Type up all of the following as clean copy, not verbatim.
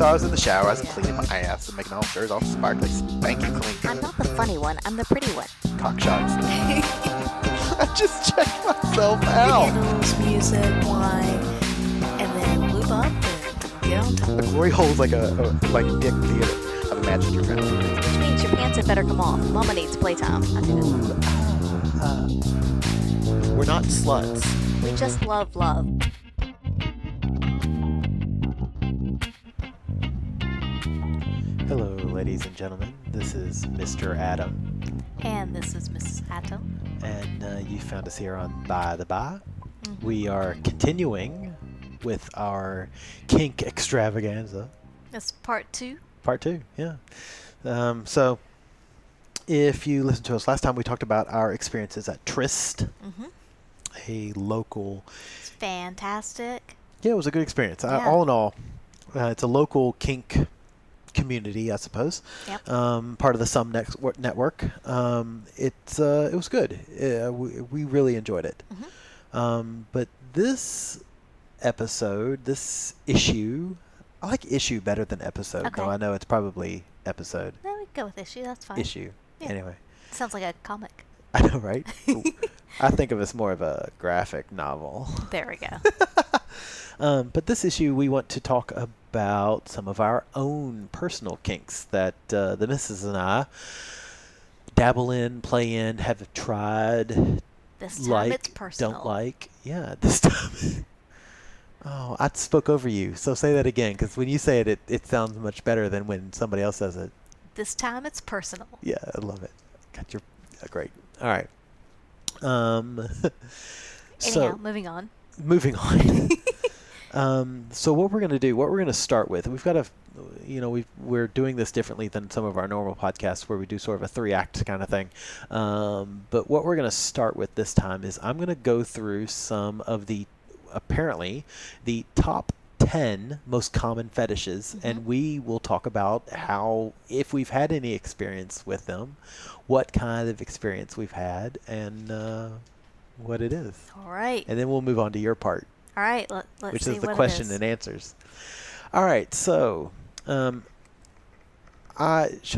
So I was in the shower, I was cleaning my ass and making all sure it's all sparkly, spanky clean. I'm not the funny one. I'm the pretty one. Cock shots. I just checked myself out. Candles, music, wine, and then lube up and get on top. The glory hole's like a dick theater. I've imagined your family. Which means your pants had better come off. Mama needs playtime. I do that. We're not sluts. We just love love. Hello, ladies and gentlemen. This is Mr. Adam. And this is Mrs. Atom. And you found us here on By the By. Mm-hmm. We are continuing with our kink extravaganza. That's part 2. Part 2, yeah. So, if you listened to us last time, we talked about our experiences at Tryst, a local... It's fantastic. Yeah, it was a good experience. Yeah. All in all, it's a local kink community, I suppose. Yep. Part of the Some Network. It was good. We really enjoyed it. Mm-hmm. But this episode, this issue, I like issue better than episode, Okay. though I know it's probably episode. No, we can go with issue. That's fine. Issue. Yeah. Anyway. Sounds like a comic. I know, right? I think of it as more of a graphic novel. There we go. But this issue, we want to talk about some of our own personal kinks that the missus and I dabble in, play in, have tried, This time like, it's personal. don't like. Yeah, this time. Oh, I spoke over you, so say that again, because when you say it, it sounds much better than when somebody else says it. This time it's personal. Yeah, I love it. Got your great. All right. Anyhow, moving on. Moving on. So what we're going to do, what we're going to start with, we've got a, we're doing this differently than some of our normal podcasts where we do sort of a 3-act kind of thing. But what we're going to start with this time is I'm going to go through some of the top 10 most common fetishes, and we will talk about how, if we've had any experience with them, what kind of experience we've had, and what it is. All right. And then we'll move on to your part. All right. Let's which see is the what question it is. and answers. All right. So, should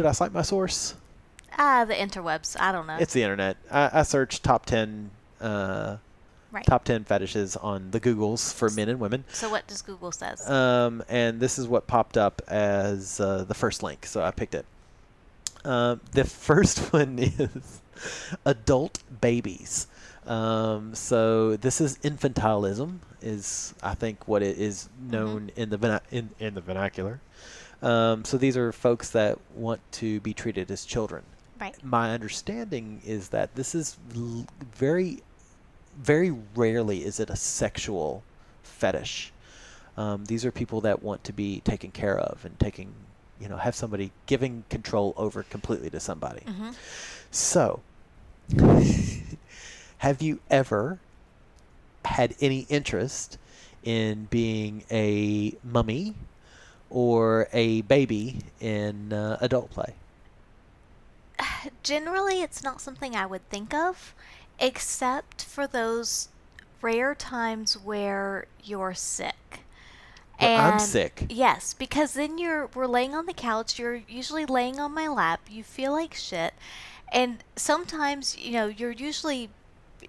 I cite my source? The interwebs. I don't know. It's the internet. I searched top 10 top 10 fetishes on the Googles for men and women. So what does Google says? And this is what popped up as the first link, so I picked it. The first one is adult babies. So this is infantilism, is I think what it is known in the in the vernacular. So these are folks that want to be treated as children. Right. My understanding is that this is very, very rarely is it a sexual fetish. These are people that want to be taken care of and have somebody giving control over completely to somebody. So, have you ever had any interest in being a mummy or a baby in adult play? Generally, it's not something I would think of, except for those rare times where you're sick. I'm sick. Yes, because then we're laying on the couch, you're usually laying on my lap, you feel like shit, and sometimes, you're usually,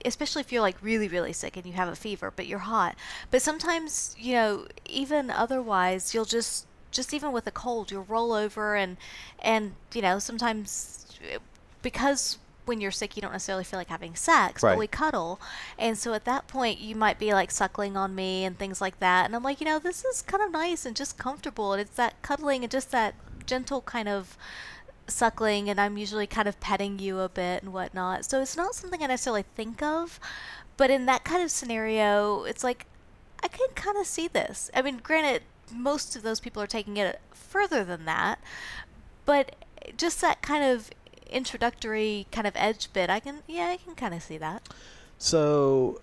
especially if you're like really, really sick and you have a fever, but you're hot, but sometimes, even otherwise, you'll just even with a cold, you'll roll over and sometimes, because when you're sick, you don't necessarily feel like having sex, right. But we cuddle. And so at that point, you might be like suckling on me and things like that. And I'm like, this is kind of nice and just comfortable. And it's that cuddling and just that gentle kind of suckling. And I'm usually kind of petting you a bit and whatnot. So it's not something I necessarily think of. But in that kind of scenario, it's like, I can kind of see this. I mean, granted, most of those people are taking it further than that. But just that kind of introductory kind of edge bit, I can kind of see that. So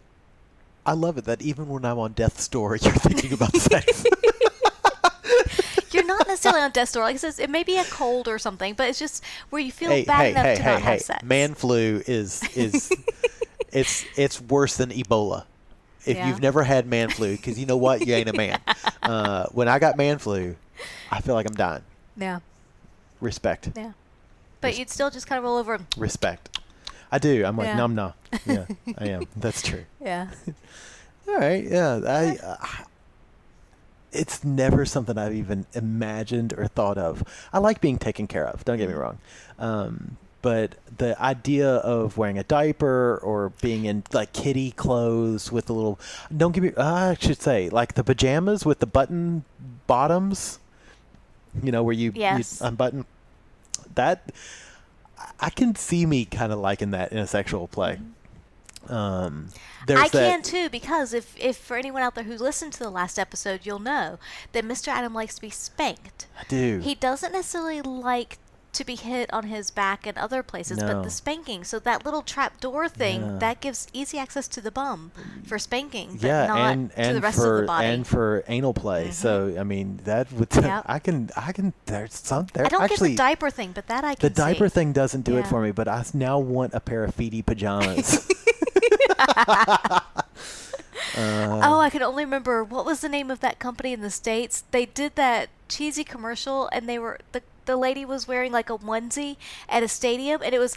I love it that even when I'm on death's door, you're thinking about sex. You're not necessarily on death's door. Like I said, it may be a cold or something, but it's just where you feel bad enough to not have sex. Man flu is it's worse than Ebola. If you've never had man flu, because you know what, you ain't a man. When I got man flu, I feel like I'm dying. Yeah. Respect. Yeah. But you'd still just kind of roll over and... Respect. I do. I'm like, Yeah. nom nom. Yeah, I am. That's true. Yeah. All right. Yeah. It's never something I've even imagined or thought of. I like being taken care of. Don't get me wrong. But the idea of wearing a diaper or being in like kitty clothes with the little, don't give me, I should say like the pajamas with the button bottoms, where you unbutton that. I can see me kind of liking that in a sexual play. I can too, because if for anyone out there who listened to the last episode, you'll know that Mr. Adam likes to be spanked. I do. He doesn't necessarily like to be hit on his back and other places, but the spanking. So that little trap door thing, that gives easy access to the bum for spanking, but not and to the rest of the body. And for anal play. So I mean that would I can there's some there. I don't actually, get the diaper thing, but that I can The diaper see. thing doesn't do it for me, but I now want a pair of feety pajamas. I can only remember, what was the name of that company in the States? They did that cheesy commercial, and they were the lady was wearing like a onesie at a stadium, and it was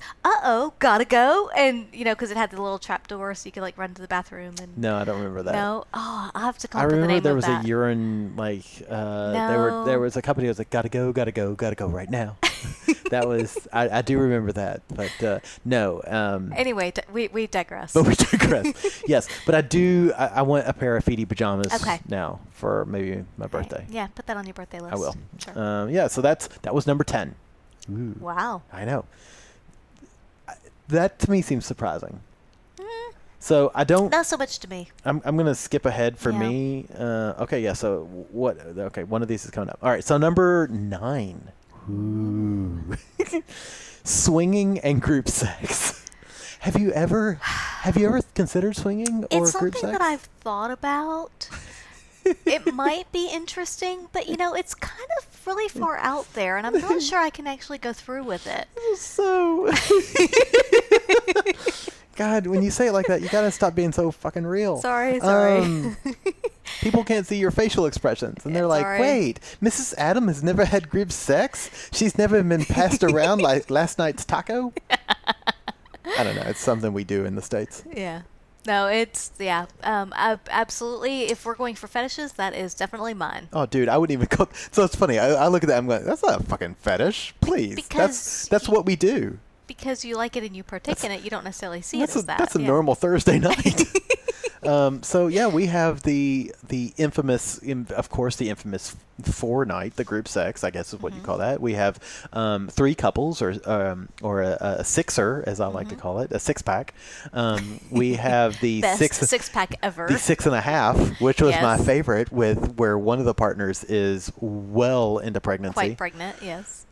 gotta go, and because it had the little trap door so you could like run to the bathroom. And no, I don't remember that. No, I'll have to come I up with the remember name there of was that. a urine there was a company that was like gotta go right now. That was I do remember that, but no. Anyway, we digress. But we digress. Yes, but I want a pair of feety pajamas now for maybe my birthday. Yeah, put that on your birthday list. I will. Sure. So that was number 10. Ooh, wow. I know. That to me seems surprising. So I don't. Not so much to me. I'm gonna skip ahead for me. Okay, yeah. So what? Okay, one of these is coming up. All right. So number 9. Ooh. Swinging and group sex. Have you ever considered swinging or group sex? It's something that I've thought about. It might be interesting, but it's kind of really far out there, and I'm not sure I can actually go through with it. So, God, when you say it like that, you gotta stop being so fucking real. Sorry. People can't see your facial expressions, and they're like, "Wait, Mrs. Adam has never had group sex? She's never been passed around like last night's taco?" I don't know. It's something we do in the States. Yeah. No, absolutely. If we're going for fetishes, that is definitely mine. Oh, dude, I wouldn't even go. So it's funny. I look at that. I'm going, that's not a fucking fetish. Please, that's what we do. Because you like it and you partake in it, you don't necessarily see it as that. That's a normal Thursday night. So yeah, we have the infamous, of course, the infamous 4 night, the group sex, I guess is what you call that. We have 3 couples, or a sixer, as I like to call it, a 6-pack. We have the best 6-pack ever, the 6.5, which was my favorite, where one of the partners is well into pregnancy, quite pregnant. Yes,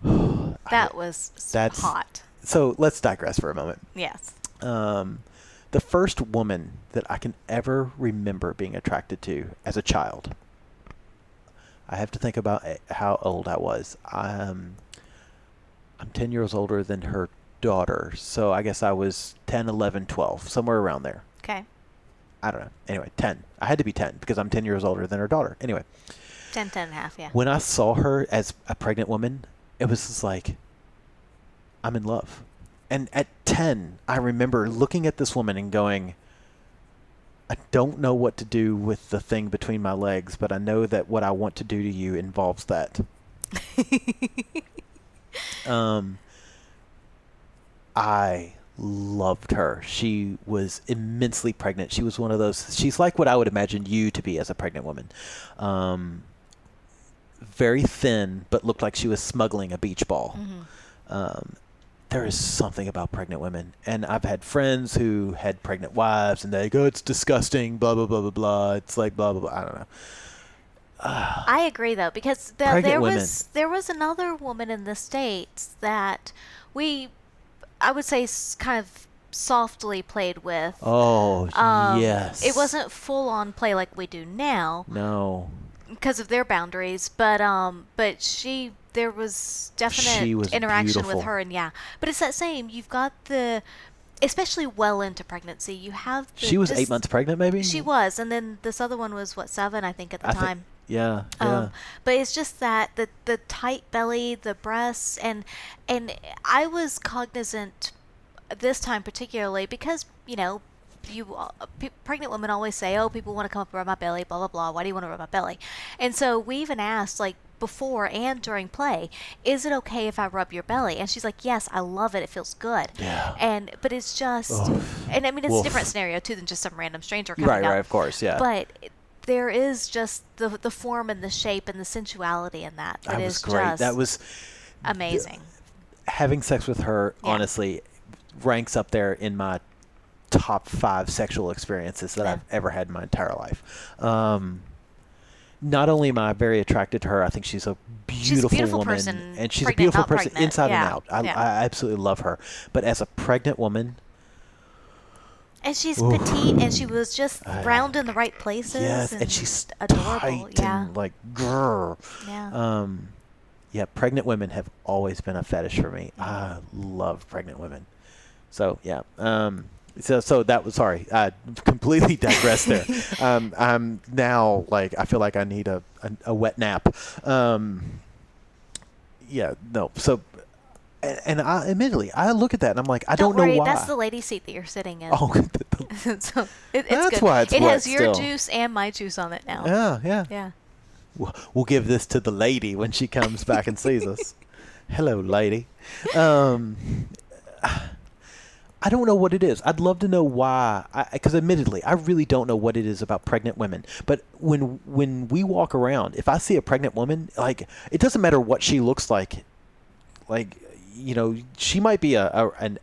that's hot. So let's digress for a moment. Yes. The first woman that I can ever remember being attracted to as a child, I have to think about how old I was. I'm 10 years older than her daughter, so I guess I was 10, 11, 12, somewhere around there. Okay. I don't know. Anyway, 10. I had to be 10 because I'm 10 years older than her daughter. Anyway. 10 and a half, yeah. When I saw her as a pregnant woman, it was just like, I'm in love. And at 10, I remember looking at this woman and going, I don't know what to do with the thing between my legs, but I know that what I want to do to you involves that. I loved her. She was immensely pregnant. She was one of those, she's like what I would imagine you to be as a pregnant woman. Very thin, but looked like she was smuggling a beach ball. There is something about pregnant women. And I've had friends who had pregnant wives, and they go, it's disgusting, blah, blah, blah, blah, blah. It's like blah, blah, blah. I don't know. I agree, though, because there was another woman in the States that I would say, kind of softly played with. Oh, yes. It wasn't full-on play like we do now. No. Because of their boundaries, but there was definite interaction with her, and but it's that same. You've got especially well into pregnancy. You have she was 8 months pregnant, maybe. She was, and then this other one was 7, I think, at the time. Yeah. Yeah. Um, but it's just that the tight belly, the breasts, and I was cognizant this time particularly because pregnant women always say, "Oh, people want to come up and rub my belly, blah blah blah. Why do you want to rub my belly?" And so we even asked like before and during play, "Is it okay if I rub your belly?" And she's like, "Yes, I love it. It feels good." Yeah. And but it's just, Oof. and I mean it's a different Woof. scenario too than just some random stranger coming Right. up. Right. Of course. Yeah. But there is just the form and the shape and the sensuality in that That was is great. just That was amazing. having sex with her. Yeah. Honestly, ranks up there in my top 5 sexual experiences that Yeah. I've ever had in my entire life. Not only am I very attracted to her, I think she's a beautiful woman, person, and she's a pregnant, beautiful not person pregnant. inside Yeah. and out. I, Yeah. I absolutely love her, but as a pregnant woman, And she's oof. petite, and she was just round in the right places. yes, and and she's adorable. tight Yeah, and like grrr. yeah. Yeah, pregnant women have always been a fetish for me. I love pregnant women. So yeah. So that was, sorry, I completely digressed there. I'm now like, I feel like I need a wet nap. Yeah, no. So, and I admittedly, I look at that and I'm like, I don't worry, know why. that's the lady seat that you're sitting in. Oh, So it's That's good. why it's it wet has your still. juice and my juice on it now. yeah, yeah. Yeah. We'll give this to the lady when she comes back and sees us. Hello, lady. I don't know what it is. I'd love to know why. Because admittedly, I really don't know what it is about pregnant women. But when we walk around, if I see a pregnant woman, like, it doesn't matter what she looks like. Like, she might be an.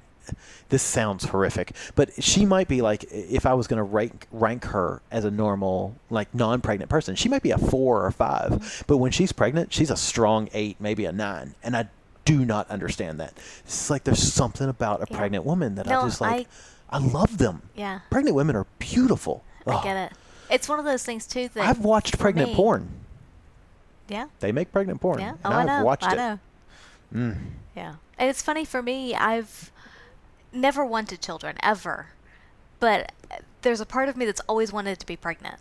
This sounds horrific, but she might be like, if I was going to rank her as a normal, like, non-pregnant person, she might be a 4 or 5. But when she's pregnant, she's a strong 8, maybe a 9. And I do not understand that. It's like there's something about a Yeah. pregnant woman that No, I just like. I love them. Yeah. Pregnant women are beautiful. I get it. It's one of those things too that I've watched for pregnant me- porn. Yeah. They make pregnant porn. Yeah. And Oh, I I've know. watched I it. know. Yeah. And it's funny for me, I've never wanted children ever. But there's a part of me that's always wanted to be pregnant.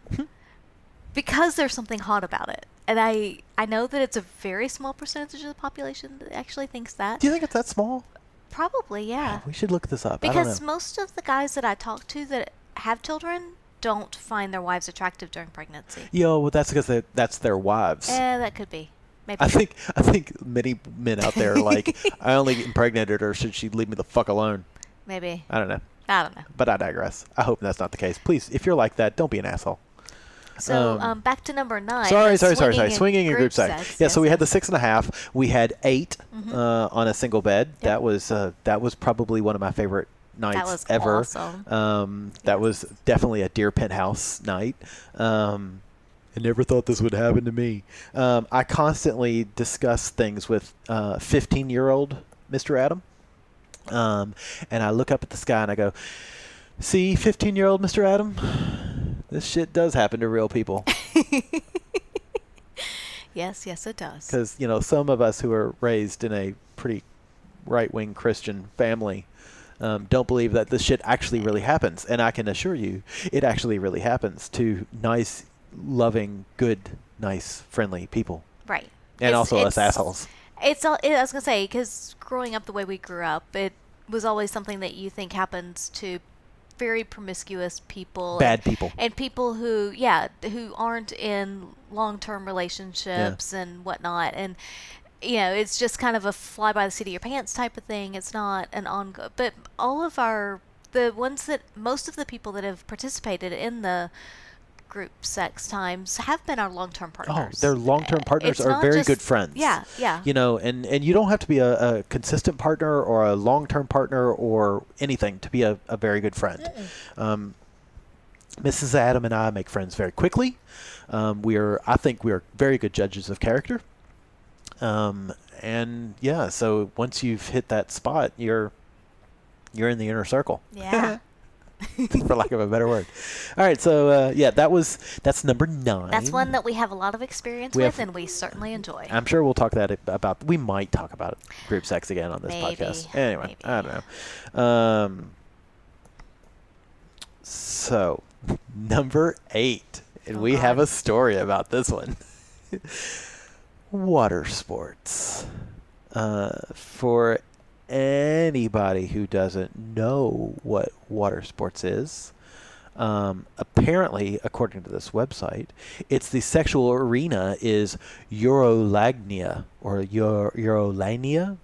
Because there's something hot about it. And I know that it's a very small percentage of the population that actually thinks that. Do you think it's that small? Probably, yeah. We should look this up. I don't Because know. most of the guys that I talk to that have children don't find their wives attractive during pregnancy. Well, that's because that's their wives. That could be. Maybe. I think many men out there are like, I only impregnated her, should she leave me the fuck alone? Maybe. I don't know. I don't know. But I digress. I hope that's not the case. Please, if you're like that, don't be an asshole. So back to number 9. Sorry. Swinging in group sex. Yeah, so we had the 6.5. We had 8 on a single bed. Yep. That was probably one of my favorite nights was ever. awesome. That was definitely a deer penthouse night. I never thought this would happen to me. I constantly discuss things with 15-year-old Mr. Adam. And I look up at the sky and I go, see, 15-year-old Mr. Adam, this shit does happen to real people. Yes, it does. Because, some of us who are raised in a pretty right-wing Christian family don't believe that this shit actually really happens. And I can assure you, it actually really happens to nice, loving, good, nice, friendly people. Right. And also us assholes. I was going to say, because growing up the way we grew up, it was always something that you think happens to very promiscuous people. Bad people. And people who aren't in long-term relationships and whatnot. And, it's just kind of a fly by the seat of your pants type of thing. It's not an ongoing. But most of the people that have participated in the group sex times have been our long-term partners. Oh, their long-term partners It's are not very just- good friends. Yeah. And you don't have to be a consistent partner or a long-term partner or anything to be a very good friend. Mrs. Adam and I make friends very quickly. I think we are very good judges of character. So once you've hit that spot, you're in the inner circle. Yeah. For lack of a better word. All right, so that's number 9. That's one that we have a lot of experience with, and we certainly enjoy. I'm sure we'll talk about. We might talk about group sex again on this podcast. Anyway, maybe. I don't know. So number 8, and we have a story about this one. Water sports. For anybody who doesn't know what water sports is, apparently, according to this website, it's the sexual arena is urolagnia or urolania.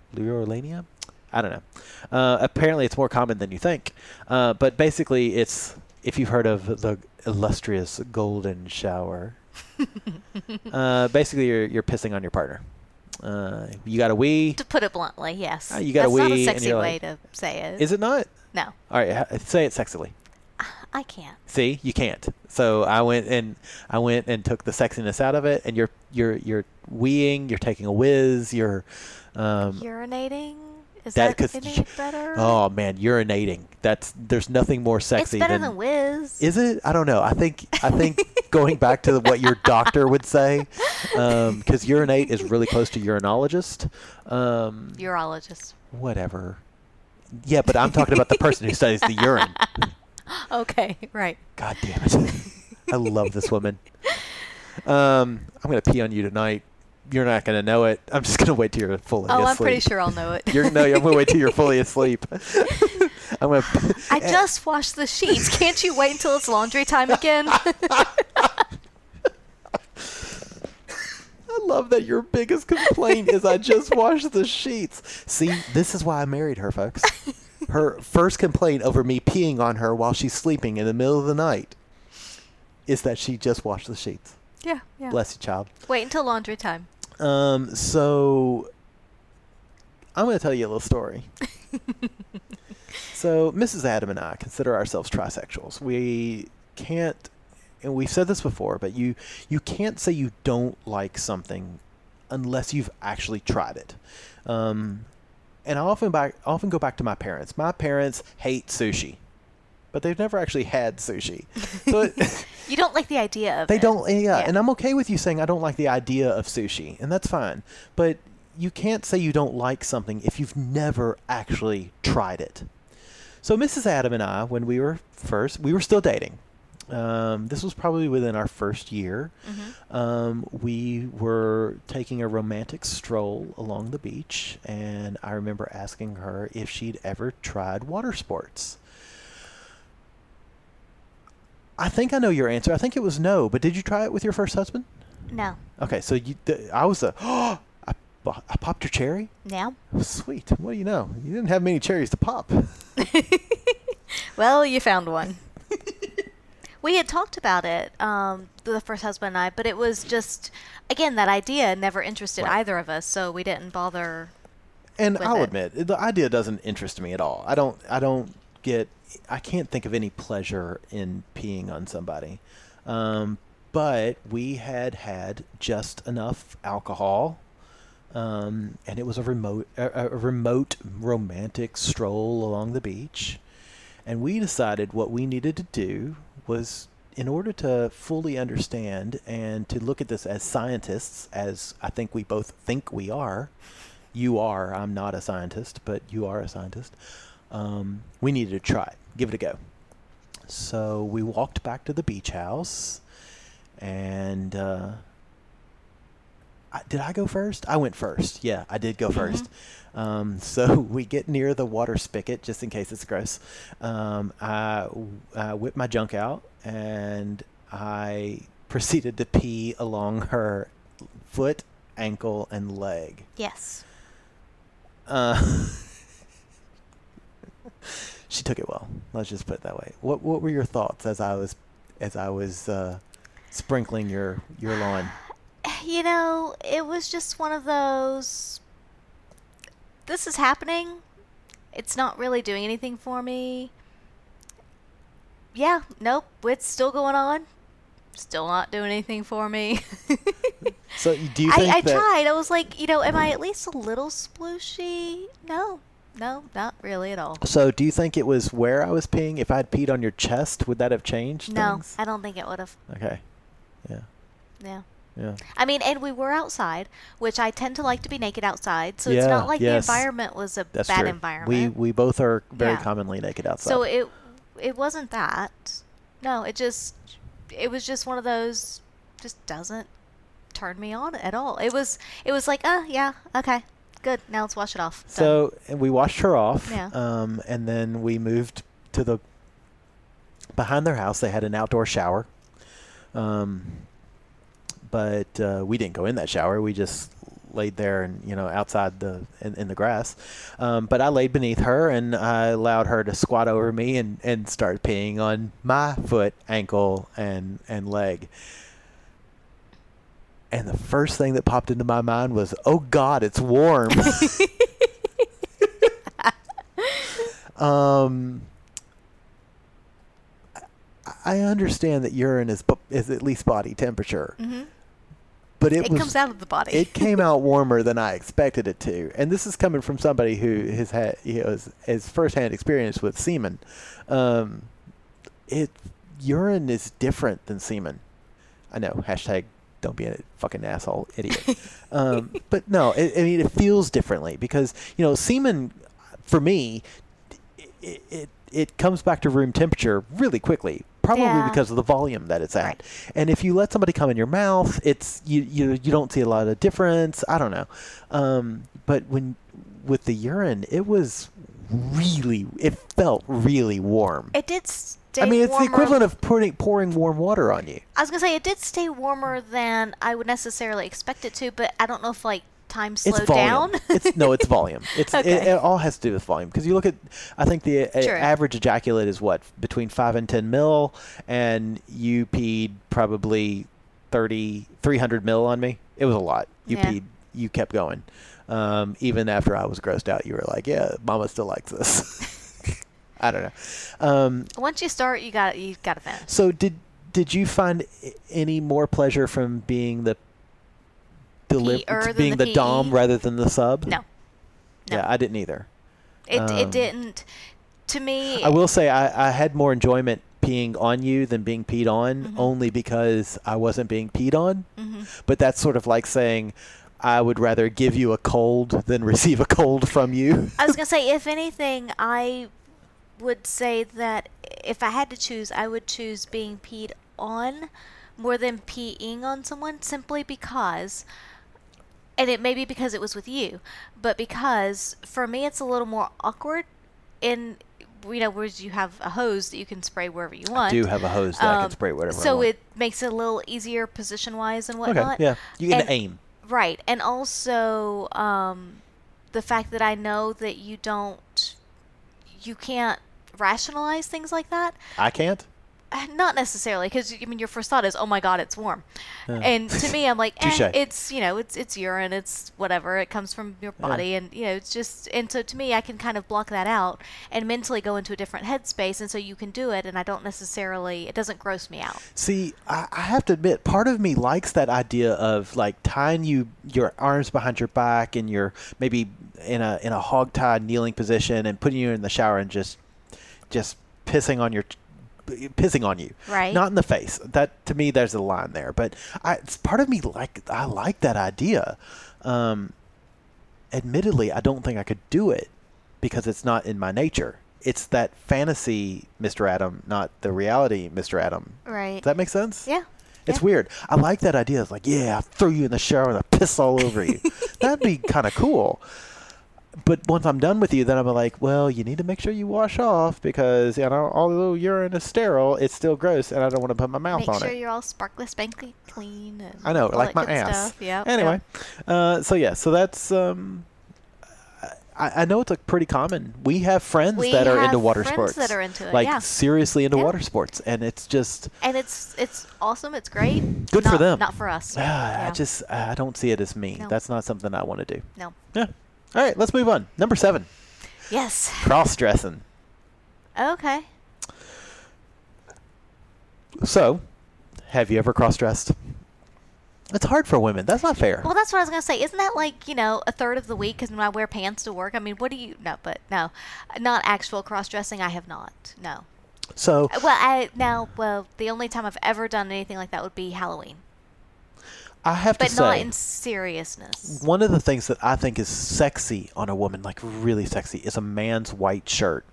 I don't know. Apparently, it's more common than you think. But basically, it's if you've heard of the illustrious golden shower. Basically, you're pissing on your partner. You got a wee. To put it bluntly, yes. You got a wee. That's not a and sexy you're way like, to say it. Is it not? No. All right, say it sexily. I can't. See, you can't. So I went and took the sexiness out of it, and you're weeing, you're taking a whiz, you're urinating. Is that any better? Oh man, urinating. There's nothing more sexy. It's better than whiz. Is it? I don't know. I think going back to what your doctor would say, because urinate is really close to urinologist. Urologist. Whatever. Yeah, but I'm talking about the person who studies the urine. Okay, right. God damn it. I love this woman. I'm going to pee on you tonight. You're not going to know it. I'm just going to wait till you're fully asleep. Oh, I'm pretty sure I'll know it. I'm going to wait till you're fully asleep. I just washed the sheets. Can't you wait until it's laundry time again? I love that your biggest complaint is I just washed the sheets. See, this is why I married her, folks. Her first complaint over me peeing on her while she's sleeping in the middle of the night is that she just washed the sheets. Yeah. Bless you, child. Wait until laundry time. So I'm going to tell you a little story. So Mrs. Adam and I consider ourselves trisexuals. We can't, and we've said this before, but you can't say you don't like something unless you've actually tried it. And I often go back to my parents. My parents hate sushi, but they've never actually had sushi. So you don't like the idea of it. They don't, yeah. And I'm okay with you saying I don't like the idea of sushi, and that's fine. But you can't say you don't like something if you've never actually tried it. So Mrs. Adam and I, when we were still dating. This was probably within our first year. Mm-hmm. We were taking a romantic stroll along the beach, and I remember asking her if she'd ever tried water sports. I think I know your answer. I think it was no, but did you try it with your first husband? No. Okay, so I popped your cherry? Yeah. Oh, sweet. What do you know? You didn't have many cherries to pop. Well, you found one. We had talked about it, the first husband and I, but it was just, again, that idea never interested either of us, so we didn't bother. And I'll admit, the idea doesn't interest me at all. I can't think of any pleasure in peeing on somebody. But we had just enough alcohol, and it was a remote romantic stroll along the beach. And we decided what we needed to do was, in order to fully understand and to look at this as scientists, as I think we both think we are. You are. I'm not a scientist, but you are a scientist. We needed to try it. Give it a go. So we walked back to the beach house, and did I go first? I went first. Yeah, I did go first. So we get near the water spigot, just in case it's gross. I whipped my junk out, and I proceeded to pee along her foot, ankle, and leg. Yes. She took it well. Let's just put it that way. What were your thoughts as I was sprinkling your lawn? You know, it was just one of those. This is happening. It's not really doing anything for me. Yeah, nope, it's still going on. Still not doing anything for me. So do you think I tried. I was like, am I at least a little splooshy? No, not really at all. So do you think it was where I was peeing? If I'd peed on your chest, would that have changed things? No, I don't think it would have. Okay. Yeah. Yeah. Yeah. I mean, and we were outside, which I tend to like to be naked outside, so it's Yeah, not like the yes. environment was a That's bad true. environment. We both are very Yeah. commonly naked outside. So it wasn't that. No, it was just one of those, just doesn't turn me on at all. It was like, yeah, okay, good. Now let's wash it off. Done. So and we washed her off. Yeah. And then we moved to the behind their house. They had an outdoor shower. But we didn't go in that shower. We just laid there and outside in the grass. But I laid beneath her and I allowed her to squat over me and start peeing on my foot, ankle, and leg. And the first thing that popped into my mind was, oh God, it's warm. I understand that urine is at least body temperature. Mm-hmm. But it comes out of the body. It came out warmer than I expected it to. And this is coming from somebody who has had his firsthand experience with semen. Urine is different than semen. I know, hashtag don't be a fucking asshole idiot. But no, it feels differently because, semen, for me, it comes back to room temperature really quickly. Probably because of the volume that it's at. Right. And if you let somebody come in your mouth, it's you don't see a lot of difference. I don't know. But with the urine, it felt really warm. It did stay it's warmer. the equivalent of pouring warm water on you. I was going to say, it did stay warmer than I would necessarily expect it to, but I don't know if, time slowed down. It's volume. Okay. It all has to do with volume because you look at, I think the average ejaculate is what, between 5 and 10 mil, and you peed probably 300 mil on me. It was a lot. You kept going. Even after I was grossed out, you were like, yeah, mama still likes this. I don't know. Once you start, you got to finish. So did you find any more pleasure from being being the dom rather than the sub? No. Yeah, I didn't either. It didn't. To me, I will say I had more enjoyment peeing on you than being peed on, only because I wasn't being peed on. Mm-hmm. But that's sort of like saying I would rather give you a cold than receive a cold from you. I was going to say, if anything, I would say that if I had to choose, I would choose being peed on more than peeing on someone, simply because... And it may be because it was with you, but because for me it's a little more awkward whereas you have a hose that you can spray wherever you want. I do have a hose that I can spray whatever I want. So it makes it a little easier position-wise and whatnot. Okay, yeah. You can aim. Right. And also the fact that I know that you can't rationalize things like that. I can't? Not necessarily, because your first thought is, "Oh my God, it's warm," and to me, I'm like, it's it's urine, it's whatever, it comes from your body, and it's just, and so to me, I can kind of block that out and mentally go into a different headspace, and so you can do it, and it doesn't gross me out. See, I have to admit, part of me likes that idea of tying your arms behind your back, and you're maybe in a hog-tied kneeling position, and putting you in the shower and just pissing on you, right? Not in the face. That, to me, there's a line there. But it's part of me I like that idea. Admittedly, I don't think I could do it because it's not in my nature. It's that fantasy, Mr. Adam, not the reality, Mr. Adam. Right. Does that make sense? Yeah. It's weird. I like that idea. It's like, I'll throw you in the shower and I'll piss all over you. That'd be kind of cool. But once I'm done with you, then I'm like, well, you need to make sure you wash off because, although urine is sterile, it's still gross, and I don't want to put my mouth on it. Make sure you're all sparkly, spanky, clean. And I know, like my ass. Anyway, so that's. I know it's pretty common. We have friends that are into water sports. That are into it, seriously into water sports, and it's just. And it's awesome. It's great. Good for them. Not for us. I don't see it as me. No. That's not something I want to do. No. Yeah. All right, let's move on. Number 7. Yes. Cross-dressing. Okay. So, have you ever cross-dressed? It's hard for women. That's not fair. Well, that's what I was going to say. Isn't that a third of the week? Because when I wear pants to work, what do you... No, not actual cross-dressing. I have not. No. So... Well, the only time I've ever done anything like that would be Halloween. I have to But not say, in seriousness. one of the things that I think is sexy on a woman, like really sexy, is a man's white shirt.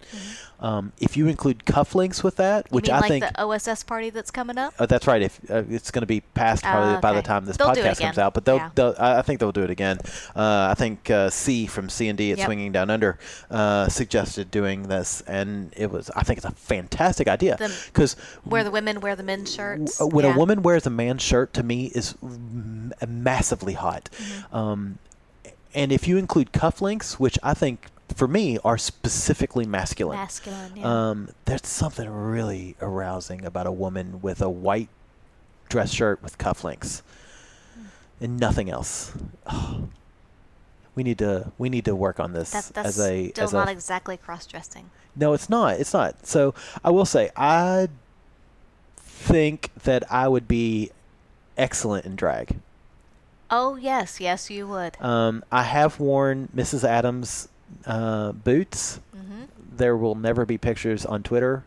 If you include cufflinks with that, You which mean I like think the OSS party that's coming up? that's right. If it's going to be past probably by the Okay. time this They'll do it podcast comes again. out, but Yeah. I think they'll do it again. I think C from C&D at Yep. Swinging Down Under suggested doing this, and I think it's a fantastic idea because Where the women wear the men's shirts. when Yeah. a woman wears a man's shirt, to me is massively hot. And if you include cufflinks, which I think for me are specifically masculine. Masculine, yeah. There's something really arousing about a woman with a white dress shirt with cufflinks and nothing else. Oh, we need to work on this That's as still not exactly cross-dressing. No, it's not. It's not. So I will say I think that I would be excellent in drag. Oh, yes, you would. I have worn Mrs. Adams boots. There will never be pictures on Twitter.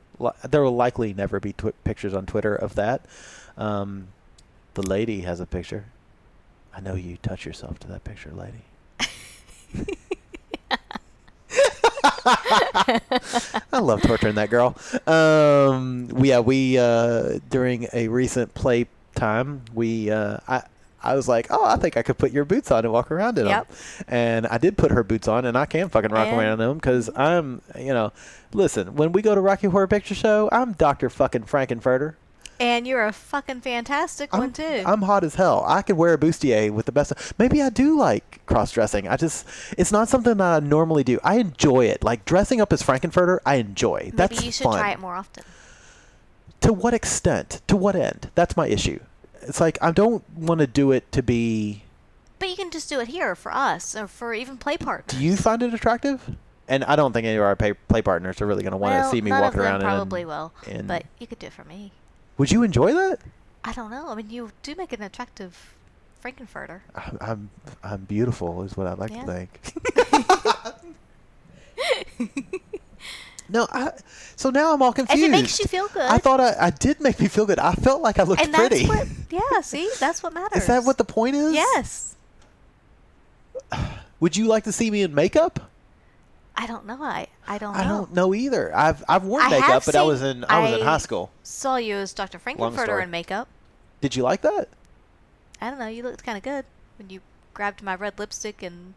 There will likely never be pictures on Twitter of that. The lady has a picture. I know you touch yourself to that picture, lady. I love torturing that girl. We during a recent play time, I was like, oh, I think I could put your boots on and walk around in them. And I did put her boots on, and I can fucking rock around in them because listen, when we go to Rocky Horror Picture Show, I'm Dr. fucking Frankenfurter. And you're a fucking fantastic one, too. I'm hot as hell. I could wear a bustier with the best. Maybe I do like cross-dressing. It's not something that I normally do. I enjoy it. Like dressing up as Frankenfurter, I enjoy. That's fun. Maybe you should try it more often. To what extent? To what end? That's my issue. It's like I don't want to do it to be. But you can just do it here for us or for even play partners. Do you find it attractive? And I don't think any of our play partners are really going to want to see me walking around. Probably will. But you could do it for me. Would you enjoy that? I don't know. I mean, you do make an attractive Frankenfurter. I'm beautiful, is what I like to think. No, so now I'm all confused. If it makes you feel good. I thought I did make me feel good. I felt like I looked pretty. See, that's what matters. Is that what the point is? Yes. Would you like to see me in makeup? I don't know. I don't know. I don't know either. I've worn makeup, but I was in high school. Saw you as Dr. Frankenfurter in makeup. Did you like that? I don't know. You looked kind of good when you grabbed my red lipstick and.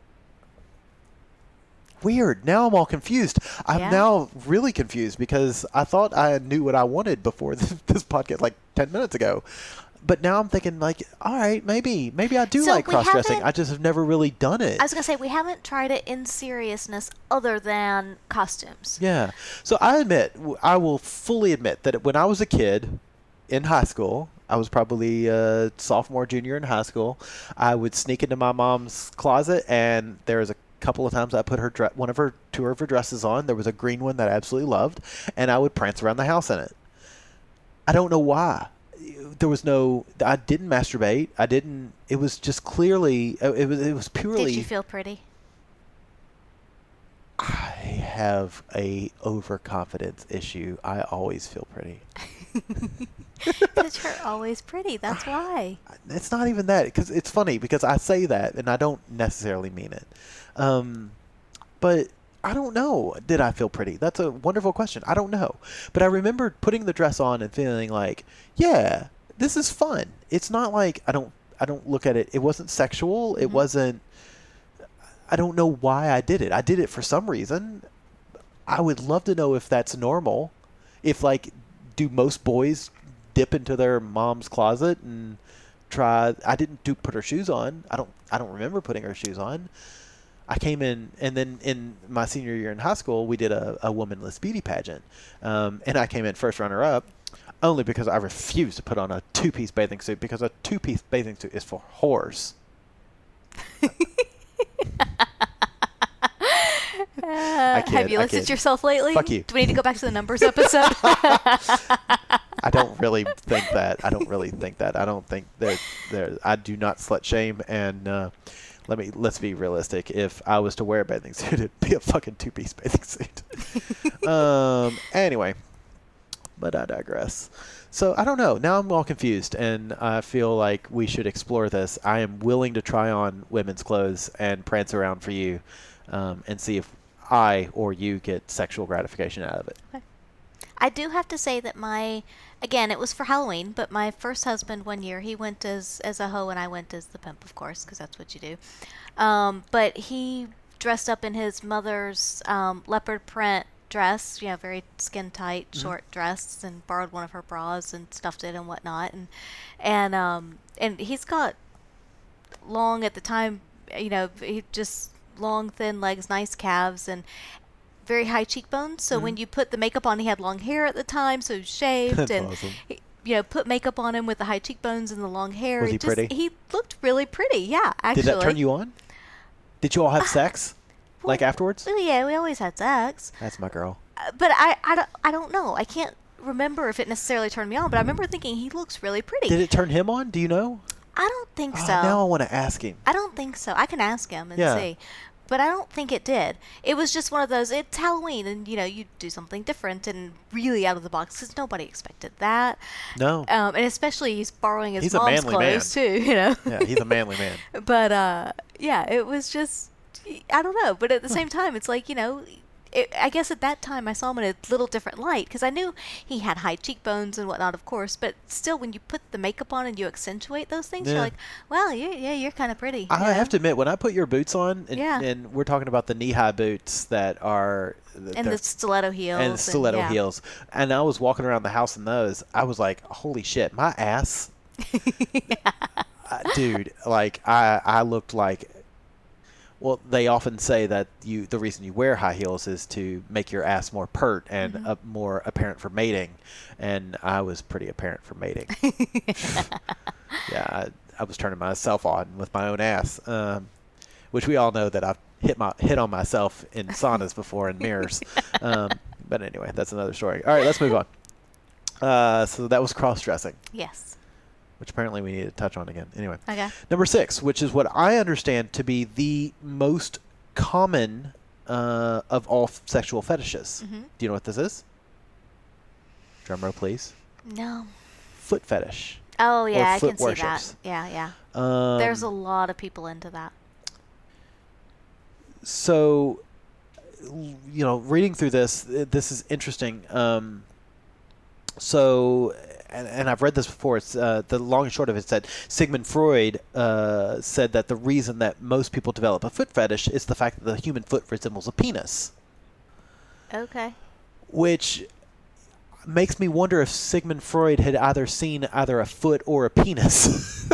Weird. Now I'm all confused. I'm now really confused because I thought I knew what I wanted before this podcast, like 10 minutes ago. But now I'm thinking, like, all right, maybe I do like cross-dressing. I just have never really done it. I was going to say, we haven't tried it in seriousness other than costumes. Yeah. So I will fully admit that when I was a kid in high school, I was probably a sophomore, junior in high school, I would sneak into my mom's closet, and there was a couple of times I put two of her dresses on. There was a green one that I absolutely loved, and I would prance around the house in it. I don't know why. I didn't masturbate. It was just clearly, it was purely. Did you feel pretty? I have a overconfidence issue. I always feel pretty. Because you're always pretty. That's why. It's not even that. Because it's funny because I say that and I don't necessarily mean it. But I don't know. Did I feel pretty? That's a wonderful question. I don't know. But I remember putting the dress on and feeling like, yeah, this is fun. It's not like I don't look at it. It wasn't sexual. It wasn't. I don't know why I did it. I did it for some reason. I would love to know if that's normal. If do most boys dip into their mom's closet and try? I didn't put her shoes on. I don't remember putting her shoes on. I came in, and then in my senior year in high school, we did a womanless beauty pageant, and I came in first runner-up, only because I refused to put on a two-piece bathing suit because a two-piece bathing suit is for whores. Have you listened to yourself lately? Fuck you. Do we need to go back to the numbers episode? I don't really think that. I don't think that I do not slut shame, and let's be realistic. If I was to wear a bathing suit, it'd be a fucking two-piece bathing suit. Anyway, But I digress. So I don't know. Now I'm all confused, and I feel like we should explore this. I am willing to try on women's clothes and prance around for you, and see if I or you get sexual gratification out of it. Okay. I do have to say that again, it was for Halloween, but my first husband one year, he went as a hoe and I went as the pimp, of course, because that's what you do. But he dressed up in his mother's leopard print dress, very skin tight, short dress, and borrowed one of her bras and stuffed it and whatnot. And he's got long at the time, he just long, thin legs, nice calves, and very high cheekbones. So when you put the makeup on, he had long hair at the time, so he was shaved. That's and awesome. put makeup on him with the high cheekbones and the long hair. Was he pretty? He looked really pretty. Yeah, actually. Did that turn you on? Did you all have sex? Like afterwards? Well, yeah, we always had sex. That's my girl. But I don't know. I can't remember if it necessarily turned me on, but I remember thinking he looks really pretty. Did it turn him on? Do you know? I don't think so. Now I want to ask him. I don't think so. I can ask him and Yeah. see. But I don't think it did. It was just one of those, it's Halloween, and, you do something different and really out of the box, because nobody expected that. No. And especially he's borrowing his He's a mom's manly clothes, man. too, Yeah, he's a manly man. But, yeah, it was just, I don't know. But at the same time, it's like, I guess at that time I saw him in a little different light, because I knew he had high cheekbones and whatnot, of course, but still, when you put the makeup on and you accentuate those things, you're Yeah. like, well, you're kind of pretty. I have to admit, when I put your boots on, and, Yeah. and we're talking about the knee-high boots that are... And the stiletto heels. and the stiletto yeah. heels, and I was walking around the house in those, I was like, holy shit, my ass... dude, like, I looked like... Well, they often say that the reason you wear high heels is to make your ass more pert and more apparent for mating, and I was pretty apparent for mating. Yeah, I was turning myself on with my own ass, which we all know that I've hit on myself in saunas before in mirrors. But anyway, that's another story. All right, let's move on. So that was cross-dressing. Yes. Which apparently we need to touch on again. Anyway. Okay. Number 6, which is what I understand to be the most common of all sexual fetishes. Mm-hmm. Do you know what this is? Drum roll, please. No. Foot fetish. Oh, yeah, I foot can see worships. that. Yeah, yeah. There's a lot of people into that. So, reading through this is interesting. And I've read this before. It's the long and short of it is that Sigmund Freud said that the reason that most people develop a foot fetish is the fact that the human foot resembles a penis. Okay. Which makes me wonder if Sigmund Freud had seen either a foot or a penis.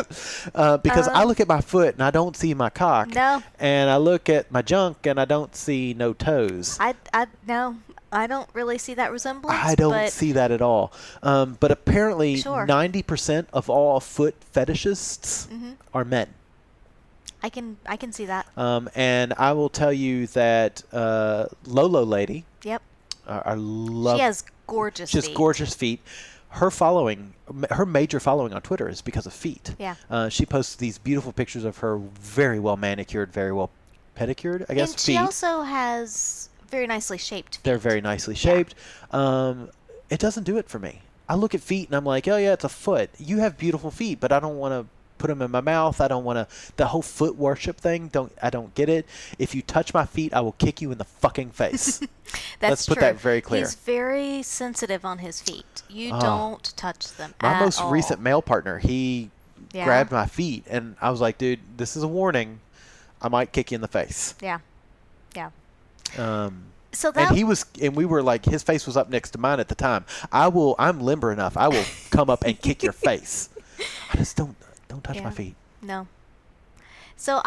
Because I look at my foot and I don't see my cock. No. And I look at my junk and I don't see no toes. No. I don't really see that resemblance. I don't see that at all. But apparently, Sure. 90% of all foot fetishists are men. I can see that. And I will tell you that Lolo Lady, Yep. I love. She has gorgeous She has feet. gorgeous feet. Her major following on Twitter is because of feet. Yeah. She posts these beautiful pictures of her very well manicured, very well pedicured, I guess, And feet. she also has very nicely shaped feet. They're very nicely shaped. It doesn't do it for me. I look at feet and I'm like, oh yeah, it's a foot. You have beautiful feet, but I don't want to put them in my mouth. I don't want to. The whole foot worship thing. I don't get it. If you touch my feet, I will kick you in the fucking face. Let's put that very clear. He's very sensitive on his feet. You don't touch them My at most all. recent male partner, he grabbed my feet, and I was like, dude, this is a warning. I might kick you in the face. Yeah. Yeah. So and we were like, his face was up next to mine at the time. I'm limber enough. I will come up and kick your face. I just don't touch my feet. No. So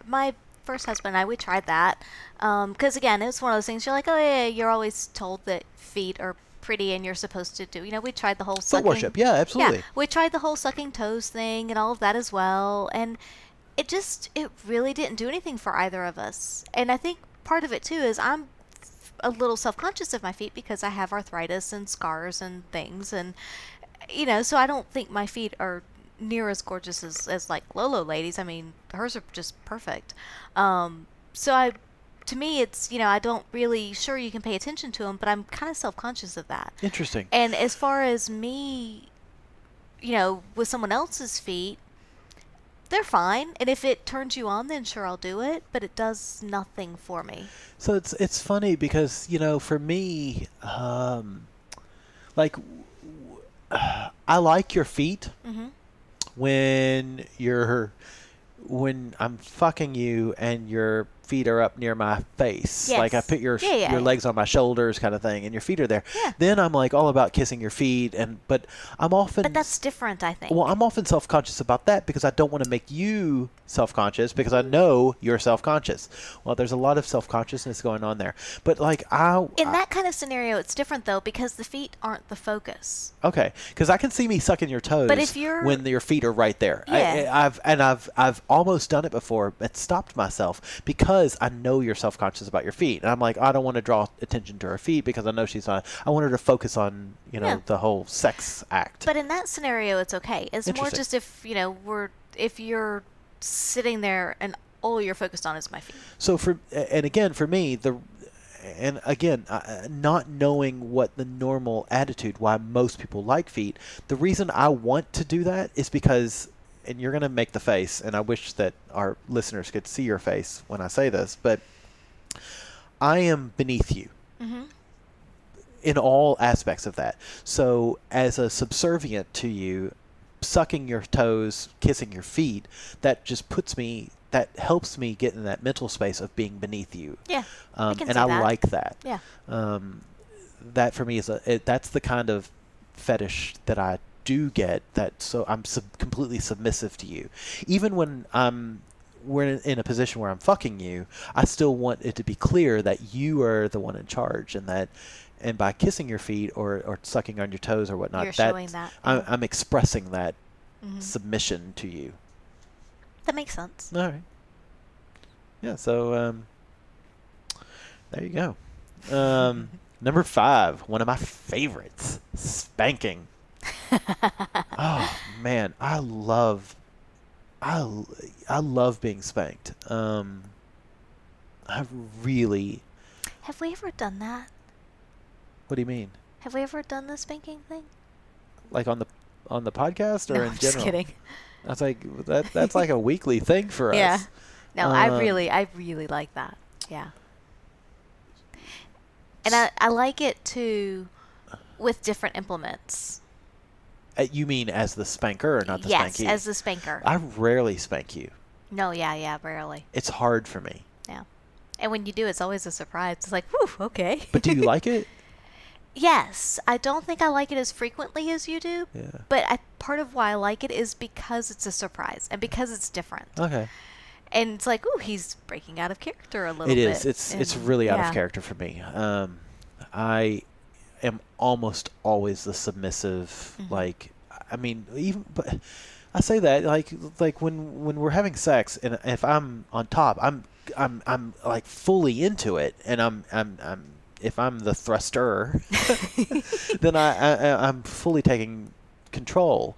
my first husband and I, we tried that. Because again, it was one of those things, you're like, oh yeah, you're always told that feet are pretty and you're supposed to do, we tried the whole Foot worship. Yeah, absolutely. Yeah, we tried the whole sucking toes thing and all of that as well. And it really didn't do anything for either of us. And I think part of it too is I'm a little self-conscious of my feet because I have arthritis and scars and things, and so I don't think my feet are near as gorgeous as like Lolo Lady's. I mean, hers are just perfect. So to me, it's, I don't really, sure you can pay attention to them, but I'm kind of self-conscious of that. Interesting. And as far as me, with someone else's feet, they're fine. And if it turns you on, then sure, I'll do it, but it does nothing for me. So it's funny because, for me, like, I like your feet Mm-hmm. when when I'm fucking you and your feet are up near my face. Yes. Like I put your Yeah. legs on my shoulders kind of thing and your feet are there. Yeah. Then I'm like all about kissing your feet but I'm often But that's different, I think. well, I'm often self-conscious about that because I don't want to make you self-conscious because I know you're self-conscious. Well, there's a lot of self-consciousness going on there. But like in that kind of scenario, it's different though because the feet aren't the focus. okay, because I can see me sucking your toes But if you're when your feet are right there. Yeah. I've almost done it before, but stopped myself because I know you're self-conscious about your feet, and I'm like, I don't want to draw attention to her feet because I know she's not. I want her to focus on Yeah. the whole sex act. But in that scenario, it's okay. It's more Interesting. just if you're sitting there and all you're focused on is my feet. So for me not knowing what the normal attitude why most people like feet, the reason I want to do that is because, and you're going to make the face, and I wish that our listeners could see your face when I say this, but I am beneath you Mm-hmm. in all aspects of that. So as a subservient to you, sucking your toes, kissing your feet, that helps me get in that mental space of being beneath you. Yeah, I can And see I that. like that. Yeah. That for me that's the kind of fetish that I do get. That so I'm completely submissive to you, even when we're in a position where I'm fucking you. I still want it to be clear that you are the one in charge, and by kissing your feet or sucking on your toes or whatnot, You're showing that. I'm expressing that Mm-hmm. submission to you. That makes sense. All right. Yeah. So there you go. Number 5, one of my favorites, spanking. Oh man, I love being spanked. I really. Have we ever done that? What do you mean? Have we ever done the spanking thing? Like on the podcast or No, in I'm general? just kidding. That's like that's like a weekly thing for us. Yeah. No, I Um, really like that. Yeah. And I like it too with different implements. You mean as the spanker or not the Yes, spanky? as the spanker. I rarely spank you. No, yeah, rarely. It's hard for me. Yeah. And when you do, it's always a surprise. It's like, whew, okay. But do you like it? Yes. I don't think I like it as frequently as you do. Yeah. But part of why I like it is because it's a surprise and because it's different. Okay. And it's like, ooh, he's breaking out of character a little bit. It is. It's And, really out yeah. of character for me. I am almost always the submissive. Mhm. Like, I mean, even but I say that like when we're having sex and if I'm on top, I'm like fully into it, and I'm if I'm the thruster, then I'm fully taking control.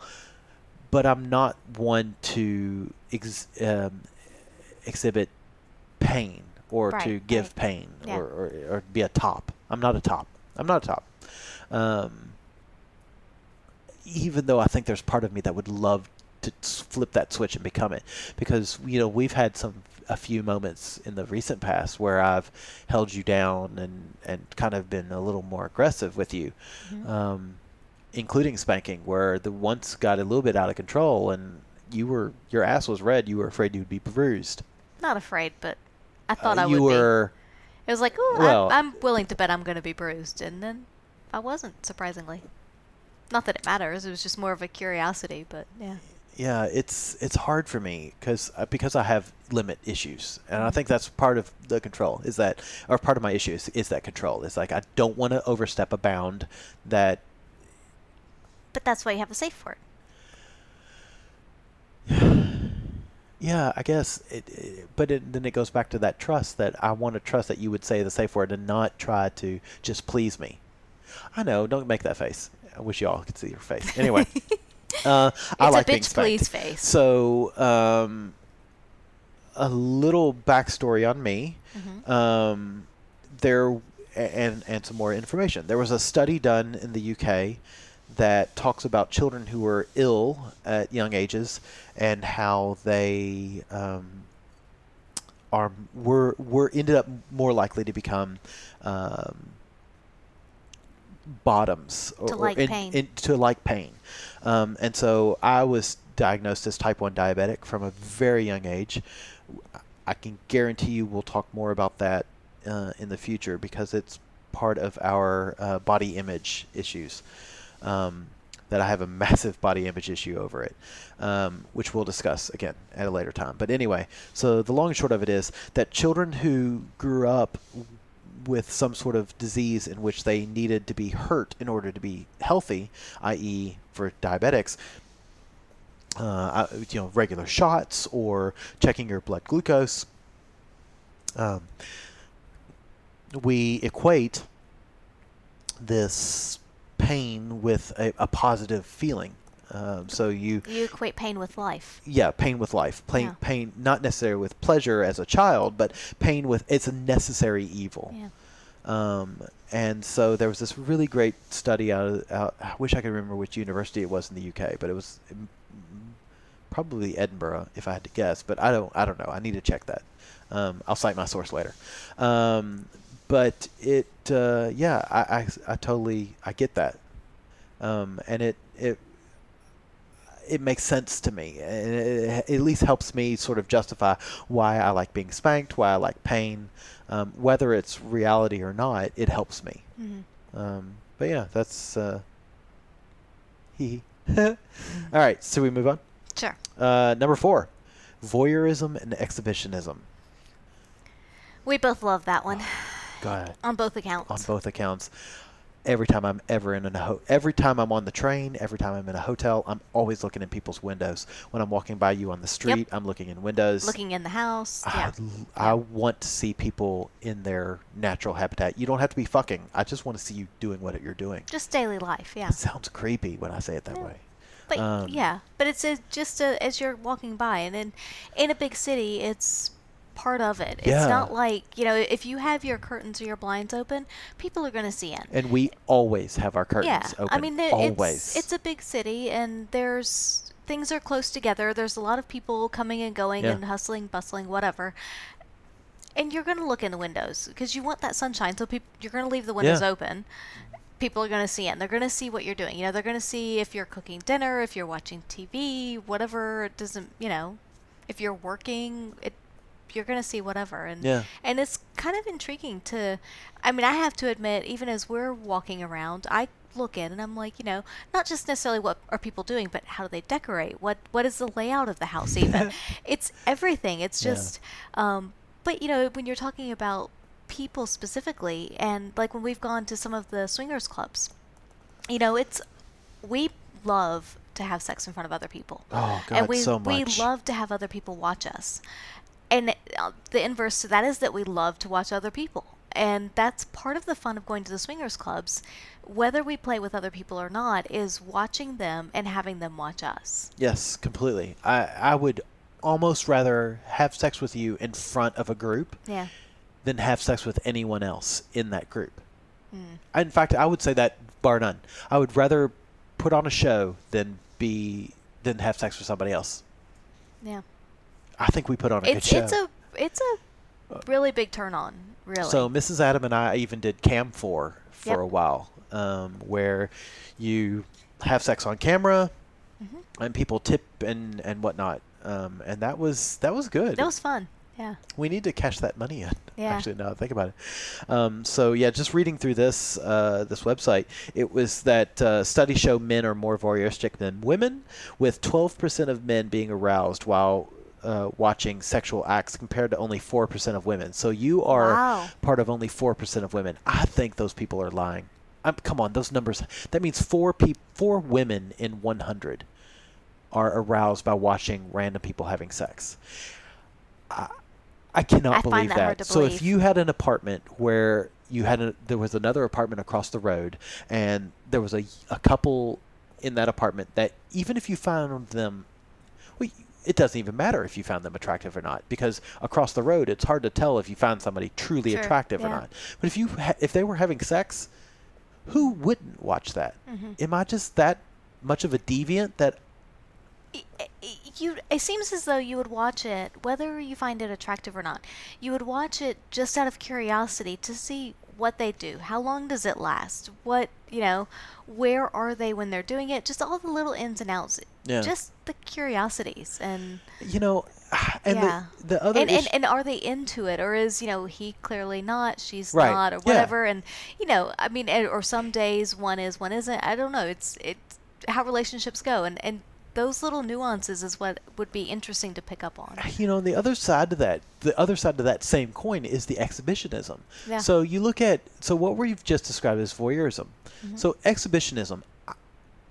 But I'm not one to exhibit pain or Right, to give right. pain Yeah. or be a top. I'm not a top. Even though I think there's part of me that would love to flip that switch and become it, because we've had a few moments in the recent past where I've held you down and kind of been a little more aggressive with you, Mhm. including spanking, where the once got a little bit out of control and your ass was red. You were afraid you'd be bruised. Not afraid, but I thought I You would were. be. It was like, ooh, Well- I'm willing to bet I'm going to be bruised. And then I wasn't, surprisingly. Not that it matters. It was just more of a curiosity, but yeah. Yeah, it's hard for me because I have limit issues, and I think that's part of the control or part of my issues is that control. It's like I don't want to overstep a bound that. But that's why you have a safe word. Yeah, I guess then it goes back to that trust that I want to trust that you would say the safe word and not try to just please me. I know, don't make that face. I wish y'all could see your face. Anyway. I like It's a being bitch spanked. please face. So, a little backstory on me. Mm-hmm. There and some more information. There was a study done in the UK that talks about children who were ill at young ages and how they were ended up more likely to become bottoms To like pain. to like pain. And so I was diagnosed as type 1 diabetic from a very young age. I can guarantee you we'll talk more about that in the future because it's part of our body image issues. That I have a massive body image issue over it, which we'll discuss again at a later time. But anyway, so the long and short of it is that children who grew up with some sort of disease in which they needed to be hurt in order to be healthy, i.e. for diabetics, regular shots or checking your blood glucose, we equate this pain with a positive feeling. So you equate pain with life. Yeah, pain with life. Pain not necessarily with pleasure as a child, but pain with it's a necessary evil. Yeah. And so there was this really great study out. I wish I could remember which university it was in the UK, but it was probably Edinburgh, if I had to guess. But I don't know. I need to check that. I'll cite my source later. But it, I totally get that, and it makes sense to me, and it at least helps me sort of justify why I like being spanked, why I like pain, whether it's reality or not. It helps me. Mm-hmm. But yeah, that's hee hee. All right, so we move on. Sure. Number 4, voyeurism and exhibitionism. We both love that one. Go ahead. On both accounts. On both accounts. Every time I'm ever every time I'm on the train, every time I'm in a hotel, I'm always looking in people's windows. When I'm walking by you on the street, Yep. I'm looking in windows. Looking in the house. I want to see people in their natural habitat. You don't have to be fucking. I just want to see you doing what you're doing. Just daily life, yeah. It sounds creepy when I say it that way. But but it's as you're walking by, and in a big city, it's part of it. Yeah. It's not like, if you have your curtains or your blinds open, people are going to see in. And we always have our curtains open. I mean, always. It's a big city, and things are close together. There's a lot of people coming and going and hustling, bustling, whatever. And you're going to look in the windows because you want that sunshine. So you're going to leave the windows open. People are going to see in. They're going to see what you're doing. They're going to see if you're cooking dinner, if you're watching TV, whatever. It doesn't, if you're working, you're going to see whatever. And it's kind of intriguing I have to admit, even as we're walking around, I look in and I'm like, not just necessarily what are people doing, but how do they decorate? What is the layout of the house even? It's everything. It's just, but when you're talking about people specifically, and like when we've gone to some of the swingers clubs, we love to have sex in front of other people. Oh God, and so much. We love to have other people watch us. And the inverse to that is that we love to watch other people. And that's part of the fun of going to the swingers clubs, whether we play with other people or not, is watching them and having them watch us. Yes, completely. I would almost rather have sex with you in front of a group than have sex with anyone else in that group. In fact, I would say that bar none. I would rather put on a show than have sex with somebody else. Yeah. I think we put on a good show. It's a really big turn on, really. So Mrs. Adam and I even did Cam 4 for a while, where you have sex on camera and people tip and whatnot, and that was good. That was fun. Yeah. We need to cash that money in. Yeah. Actually, now that I think about it. So yeah, just reading through this website, it was that studies show men are more voyeuristic than women, with 12% of men being aroused while watching sexual acts compared to only 4% of women. So you are part of only 4% of women. I think those people are lying. Come on, those numbers. That means 4 women in 100 are aroused by watching random people having sex. I cannot believe find that hard to So believe. if you had an apartment where there was another apartment across the road, and there was a couple in that apartment that even if you found them, it doesn't even matter if you found them attractive or not, because across the road it's hard to tell if you found somebody truly Sure. attractive or Yeah. not. But if they were having sex, who wouldn't watch that? Mm-hmm. Am I just that much of a deviant that It seems as though you would watch it whether you find it attractive or not. You would watch it just out of curiosity to see what they do. How long does it last? Where are they when they're doing it? Just all the little ins and outs. yeah, Just the curiosities and you know, and yeah. the other And are they into it, or is he clearly not, she's right, not, or yeah, whatever? And I mean, or some days one is, one isn't. I don't know. It's how relationships go, and those little nuances is what would be interesting to pick up on. and the other side to that same coin is the exhibitionism. Yeah. So what we've just described as voyeurism. So exhibitionism,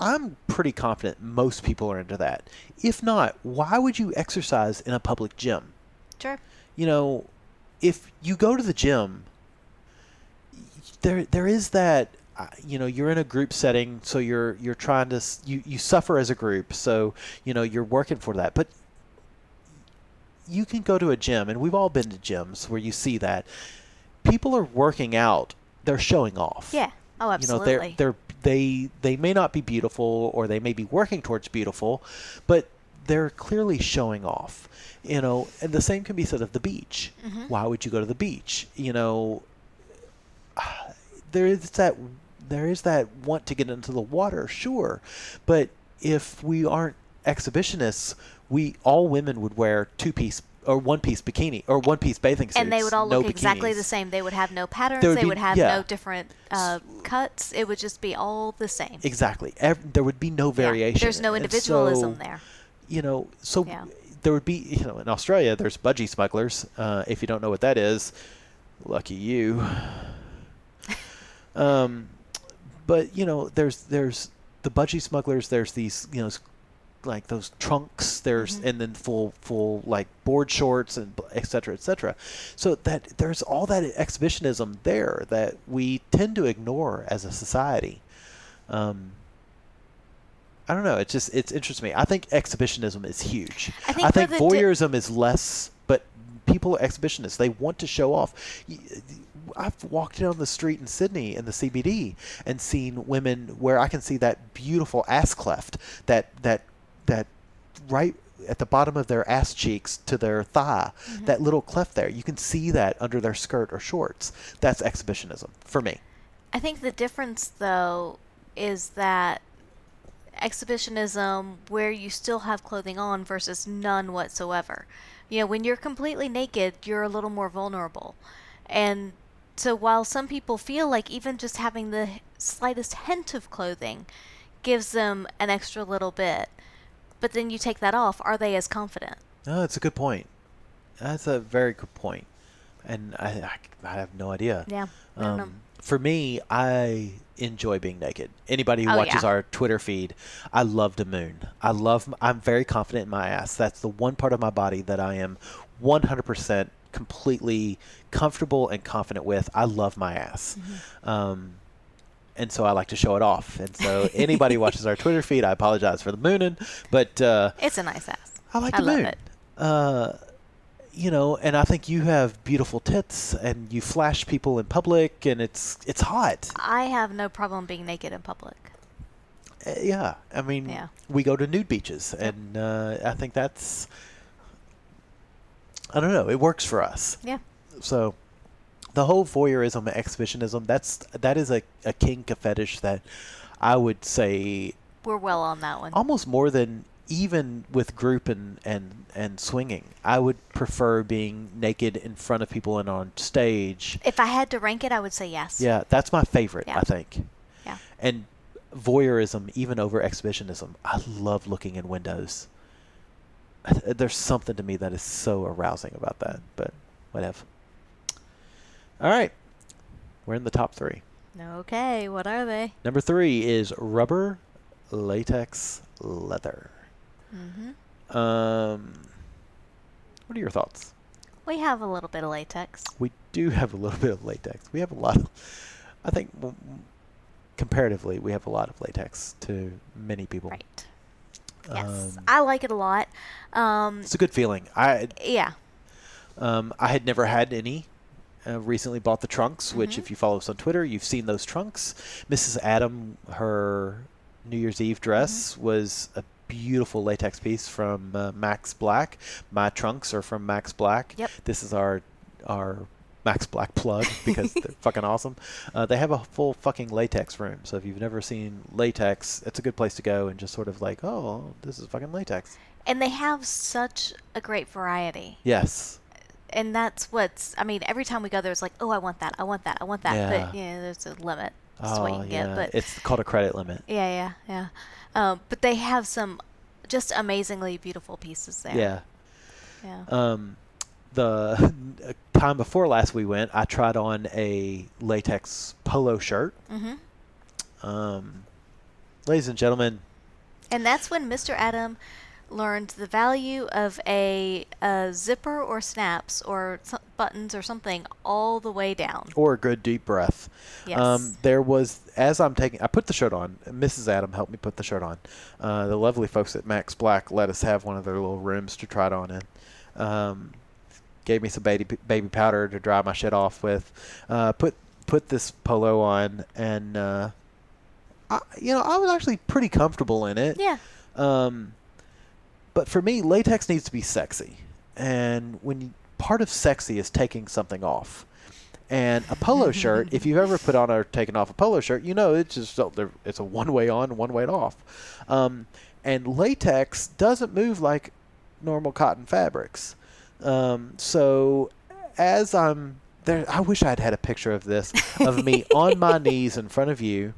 I'm pretty confident most people are into that. If not, why would you exercise in a public gym? Sure. If you go to the gym, there is that. You're in a group setting, so you're trying to you suffer as a group, so you're working for that. But you can go to a gym, and we've all been to gyms where you see that people are working out, they're showing off. Yeah. Oh, absolutely. They may not be beautiful, or they may be working towards beautiful, but they're clearly showing off. And the same can be said of the beach. Mm-hmm. Why would you go to the beach? There is that want to get into the water, sure, but if we aren't exhibitionists, all women would wear two-piece or one-piece bikini or one-piece bathing suits, and they would all no look exactly bikinis. the same. They would have no patterns. There would They be- would have yeah. no different cuts. It would just be all the same. Exactly. There would be no Yeah. variation. There's no And individualism so, there. So Yeah. there would be, in Australia, there's budgie smugglers. If you don't know what that is, lucky you. But there's the budgie smugglers. There's these, like those trunks. There's and then full like board shorts and et cetera, et cetera. So that there's all that exhibitionism there that we tend to ignore as a society. I don't know. It's interesting to me. I think exhibitionism is huge. I think for the voyeurism is less, but people are exhibitionists. They want to show off. I've walked down the street in Sydney in the CBD and seen women where I can see that beautiful ass cleft, that right at the bottom of their ass cheeks to their thigh, that little cleft there. You can see that under their skirt or shorts. That's exhibitionism for me. I think the difference, though, is that exhibitionism where you still have clothing on versus none whatsoever. When you're completely naked, you're a little more vulnerable. And so while some people feel like even just having the slightest hint of clothing gives them an extra little bit, but then you take that off, are they as confident? No, that's a good point. That's a very good point. And I have no idea. Yeah. I don't know. For me, I enjoy being naked. Anybody who Oh, watches yeah. our Twitter feed, I love to moon. I'm very confident in my ass. That's the one part of my body that I am 100% completely comfortable and confident with. I love my ass. And so I like to show it off. And so anybody who watches our Twitter feed, I apologize for the mooning, but It's a nice ass. I like I to love moon. it. And I think you have beautiful tits, and you flash people in public, and it's hot. I have no problem being naked in public. Yeah, I mean, Yeah. we go to nude beaches, and I think that's, I don't know, it works for us. Yeah. So the whole voyeurism and exhibitionism, that is a kink, a fetish that I would say We're well on that one. almost more than even with group and swinging. I would prefer being naked in front of people and on stage. If I had to rank it, I would say yes. Yeah, that's my favorite, Yeah. I think. Yeah. And voyeurism, even over exhibitionism. I love looking in windows. There's something to me that is so arousing about that, but whatever. All right. We're in the top 3. Okay, what are they? Number 3 is rubber, latex, leather. What are your thoughts? We have a little bit of latex. We do have a little bit of latex. We have a lot of, I think, comparatively, we have a lot of latex to many people. Right. Yes, I like it a lot. It's a good feeling. Yeah. I had never had any. Recently bought the trunks, which Mm-hmm. if you follow us on Twitter, you've seen those trunks. Mrs. Adam, her New Year's Eve dress was a beautiful latex piece from Max Black. My trunks are from Max Black. Yep. This is our Max Black plug because they're fucking awesome. They have a full fucking latex room, so if you've never seen latex, it's a good place to go and just sort of like, oh, this is fucking latex. And they have such a great variety. Yes. And that's I mean, every time we go there, it's like, oh, I want that, I want that, I want that. Yeah. But, there's a limit. That's what you can get. But It's called a credit limit. yeah. But they have some just amazingly beautiful pieces there. Yeah. Yeah. The time before last we went, I tried on a latex polo shirt. Mm-hmm. Ladies and gentlemen, And that's when Mr. Adam learned the value of a zipper or snaps or buttons or something all the way down. or a good deep breath. Yes. There was, I put the shirt on. Mrs. Adam helped me put the shirt on. The lovely folks at Max Black let us have one of their little rooms to try it on in. Gave me some baby powder to dry my shit off with. Put this polo on, and I was actually pretty comfortable in it. Yeah. But for me, latex needs to be sexy, and part of sexy is taking something off. And a polo shirt, if you've ever put on or taken off a polo shirt, it's just it's a one way on, one way off. And latex doesn't move like normal cotton fabrics. So as I'm there, I wish I'd had a picture of this, of me on my knees in front of you,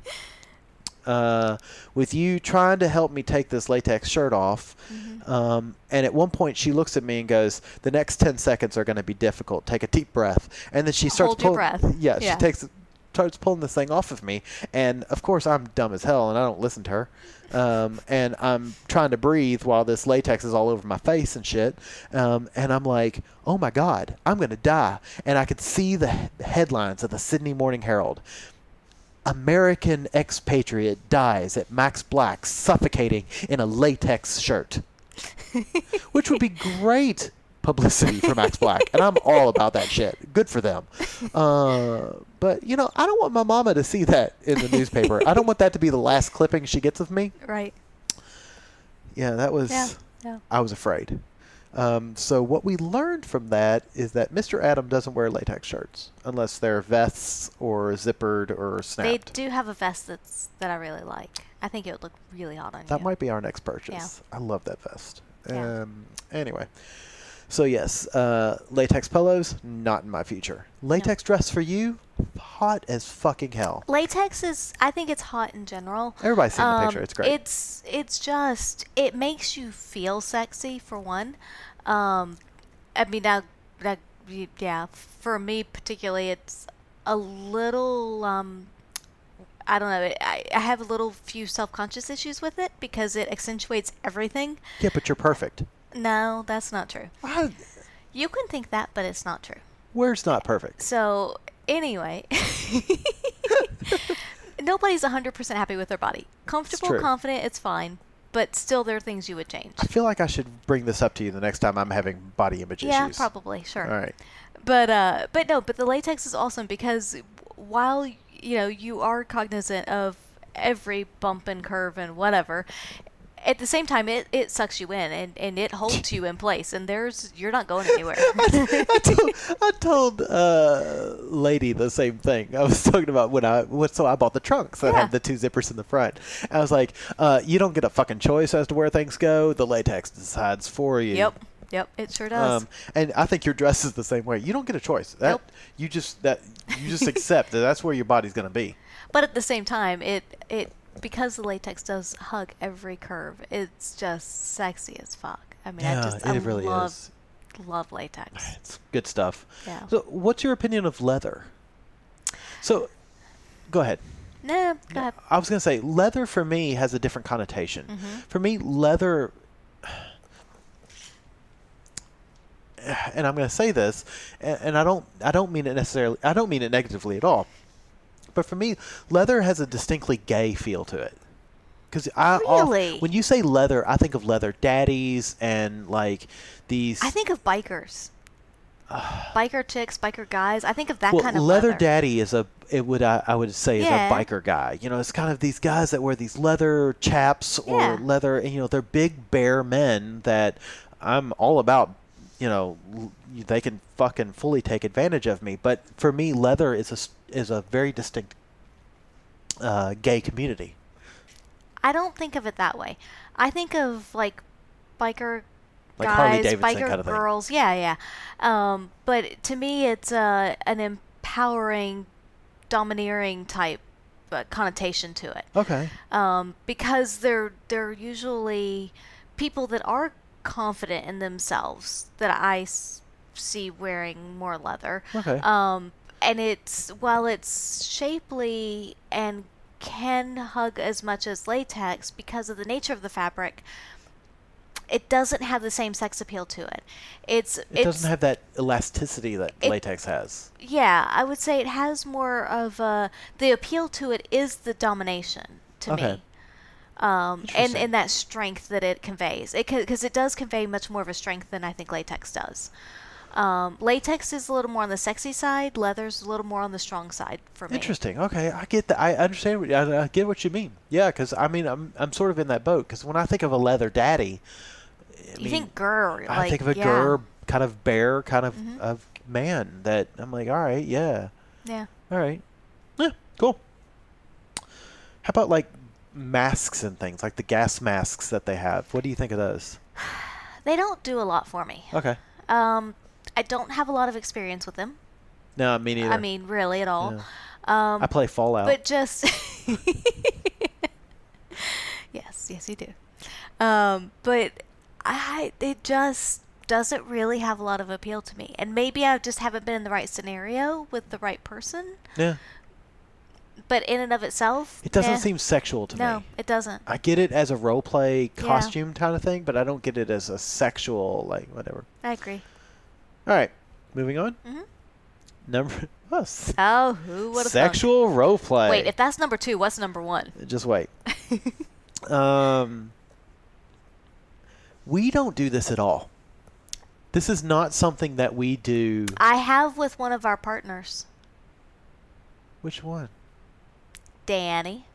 with you trying to help me take this latex shirt off. Mm-hmm. And at one point she looks at me and goes, the next 10 seconds are going to be difficult. Take a deep breath. And then she starts Hold your breath. Yeah, Yeah. she starts pulling this thing off of me. And of course I'm dumb as hell and I don't listen to her. And I'm trying to breathe while this latex is all over my face and shit. And I'm like, oh my God, I'm going to die. And I could see the headlines of the Sydney Morning Herald. American expatriate dies at Max Black suffocating in a latex shirt. Which would be great publicity for Max Black. And I'm all about that shit. Good for them. But, I don't want my mama to see that in the newspaper. I don't want that to be the last clipping she gets of me. Right. Yeah, that was... Yeah. I was afraid. So what we learned from that is that Mr. Adam doesn't wear latex shirts unless they're vests or zippered or snapped. They do have a vest that I really like. I think it would look really hot on you. That might be our next purchase. Yeah. I love that vest. Yeah. Anyway. So yes, latex polos, not in my future. Latex dress for you, hot as fucking hell. Latex I think it's hot in general. Everybody's seen the picture. It's great. It's just, it makes you feel sexy for one. I mean, yeah, for me particularly, it's a little, I don't know, I have a little few self-conscious issues with it because it accentuates everything. Yeah, but you're perfect. No, that's not true. You can think that, but it's not true. Where's not perfect? So, anyway, nobody's 100% happy with their body. Comfortable, confident, it's fine. But still, there are things you would change. I feel like I should bring this up to you the next time I'm having body image issues. Yeah, probably, sure. All right. But the latex is awesome because while, you are cognizant of every bump and curve and whatever, at the same time, it sucks you in and it holds you in place, and you're not going anywhere. I told lady the same thing. I was talking about so I bought the trunks that have the two zippers in the front. I was like, you don't get a fucking choice as to where things go. The latex decides for you. Yep, it sure does. And I think your dress is the same way. You don't get a choice. Nope. You just accept that that's where your body's going to be. But at the same time, it because the latex does hug every curve, it's just sexy as fuck. I mean, I really love latex. It's good stuff. Yeah. So, what's your opinion of leather? So, go ahead. No, go ahead. I was going to say, leather for me has a different connotation. Mm-hmm. For me, leather, and I'm going to say this, and I don't mean it necessarily, I don't mean it negatively at all. But for me, leather has a distinctly gay feel to it. Because Really? when you say leather, I think of leather daddies and like these. I think of bikers. Biker chicks, biker guys. I think of that Well, kind of leather leather. daddy is I would say is a Yeah. biker guy. You know, it's kind of these guys that wear these leather chaps or Yeah. leather. And, you know, they're big bear men that I'm all about. You know, they can fucking fully take advantage of me. But for me, leather is a very distinct gay community. I don't think of it that way. I think of like biker Like Harley guys, Davidson biker kind of thing. girls. Yeah, yeah. But to me, it's an empowering, domineering type connotation to it. Okay. Because they're usually people that are confident in themselves that see wearing more leather. Okay. And it's while it's shapely and can hug as much as latex because of the nature of the fabric, it doesn't have the same sex appeal to it. It doesn't have that elasticity that latex has. Yeah, I would say it has more of the appeal to it is the domination to Okay. me. Interesting. And that strength that it conveys. Because it does convey much more of a strength than I think latex does. Latex is a little more on the sexy side. Leather's a little more on the strong side for me. Interesting. Okay, I get that. I understand. I get what you mean. Yeah, because I mean, I'm sort of in that boat. Because when I think of a leather daddy, You think grr, I think of a yeah. gur kind of bear kind Mhm. of man that I'm like, all right, yeah, Yeah. all right, yeah, cool. How about like masks and things like the gas masks that they have? What do you think of those? They don't do a lot for me. Okay. I don't have a lot of experience with them. No, me neither. I mean, really at all. Yeah. I play Fallout. But just yes, you do. But it just doesn't really have a lot of appeal to me. And maybe I just haven't been in the right scenario with the right person. Yeah. But in and of itself, It doesn't seem sexual to me. No, it doesn't. I get it as a role play Yeah. costume kind of thing, but I don't get it as a sexual like whatever. I agree. All right, moving on. Mhm. Number Oh, who would have sexual role play. Wait, if that's number 2, what's number 1? Just wait. We don't do this at all. This is not something that we do. I have with one of our partners, Which one? Danny.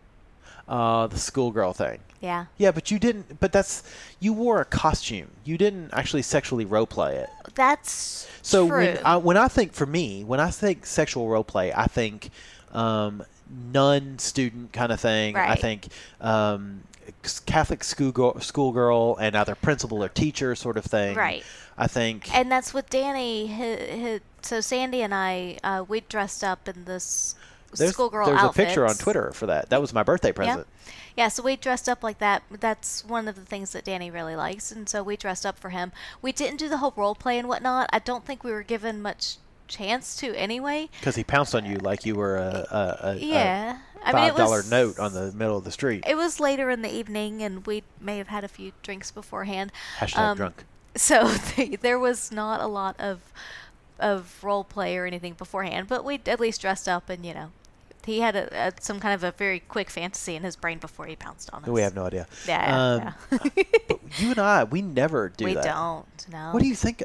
The schoolgirl thing. Yeah. Yeah, but you didn't. But you wore a costume. You didn't actually sexually role play it. That's So true. when I think when I think sexual role play, I think nun student kind of thing. I Right. think Catholic schoolgirl and either principal or teacher sort of thing. Right. I think. And that's what Danny. So Sandy and I, we dressed up in this schoolgirl There's outfits. a picture on Twitter for that. That was my birthday present. Yeah, so we dressed up like that. That's one of the things that Danny really likes, and so we dressed up for him. We didn't do the whole role play and whatnot. I don't think we were given much chance to anyway. Because he pounced on you like you were a Yeah. I mean, it $5 was note on the middle of the street. It was later in the evening, and we may have had a few drinks beforehand. Hashtag drunk. So there was not a lot of role play or anything beforehand, but we at least dressed up, and he had some kind of a very quick fantasy in his brain before he pounced on us. We have no idea. Yeah. But you and I, we never do We that. don't. No. What do you think?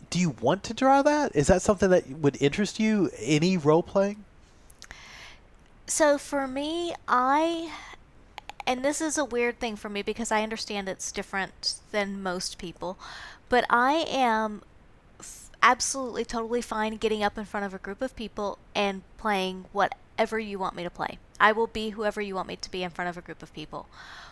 Do you want to draw that? Is that something that would interest you? Any role playing? So for me, and this is a weird thing for me because I understand it's different than most people, but I am absolutely totally fine getting up in front of a group of people and playing whatever you want me to play. I will be whoever you want me to be in front of a group of people.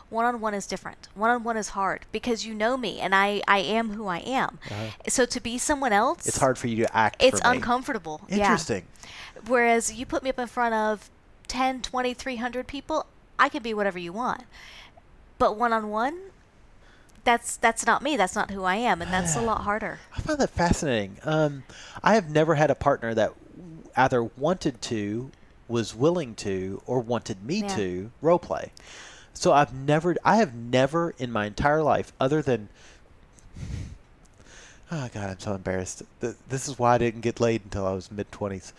One-on-one is different. One-on-one is hard because you know me and I am who I am. So to be someone else, It's hard for you to act. it's for me. uncomfortable. Interesting. Yeah. Whereas you put me up in front of 10, 20, 300 people, I can be whatever you want. But one-on-one, that's not me. That's not who I am, and that's a lot harder. I find that fascinating. I have never had a partner that either wanted to, was willing to, or wanted me to role play. So I have never in my entire life, other than, oh God, I'm so embarrassed. This is why I didn't get laid until I was mid-20s.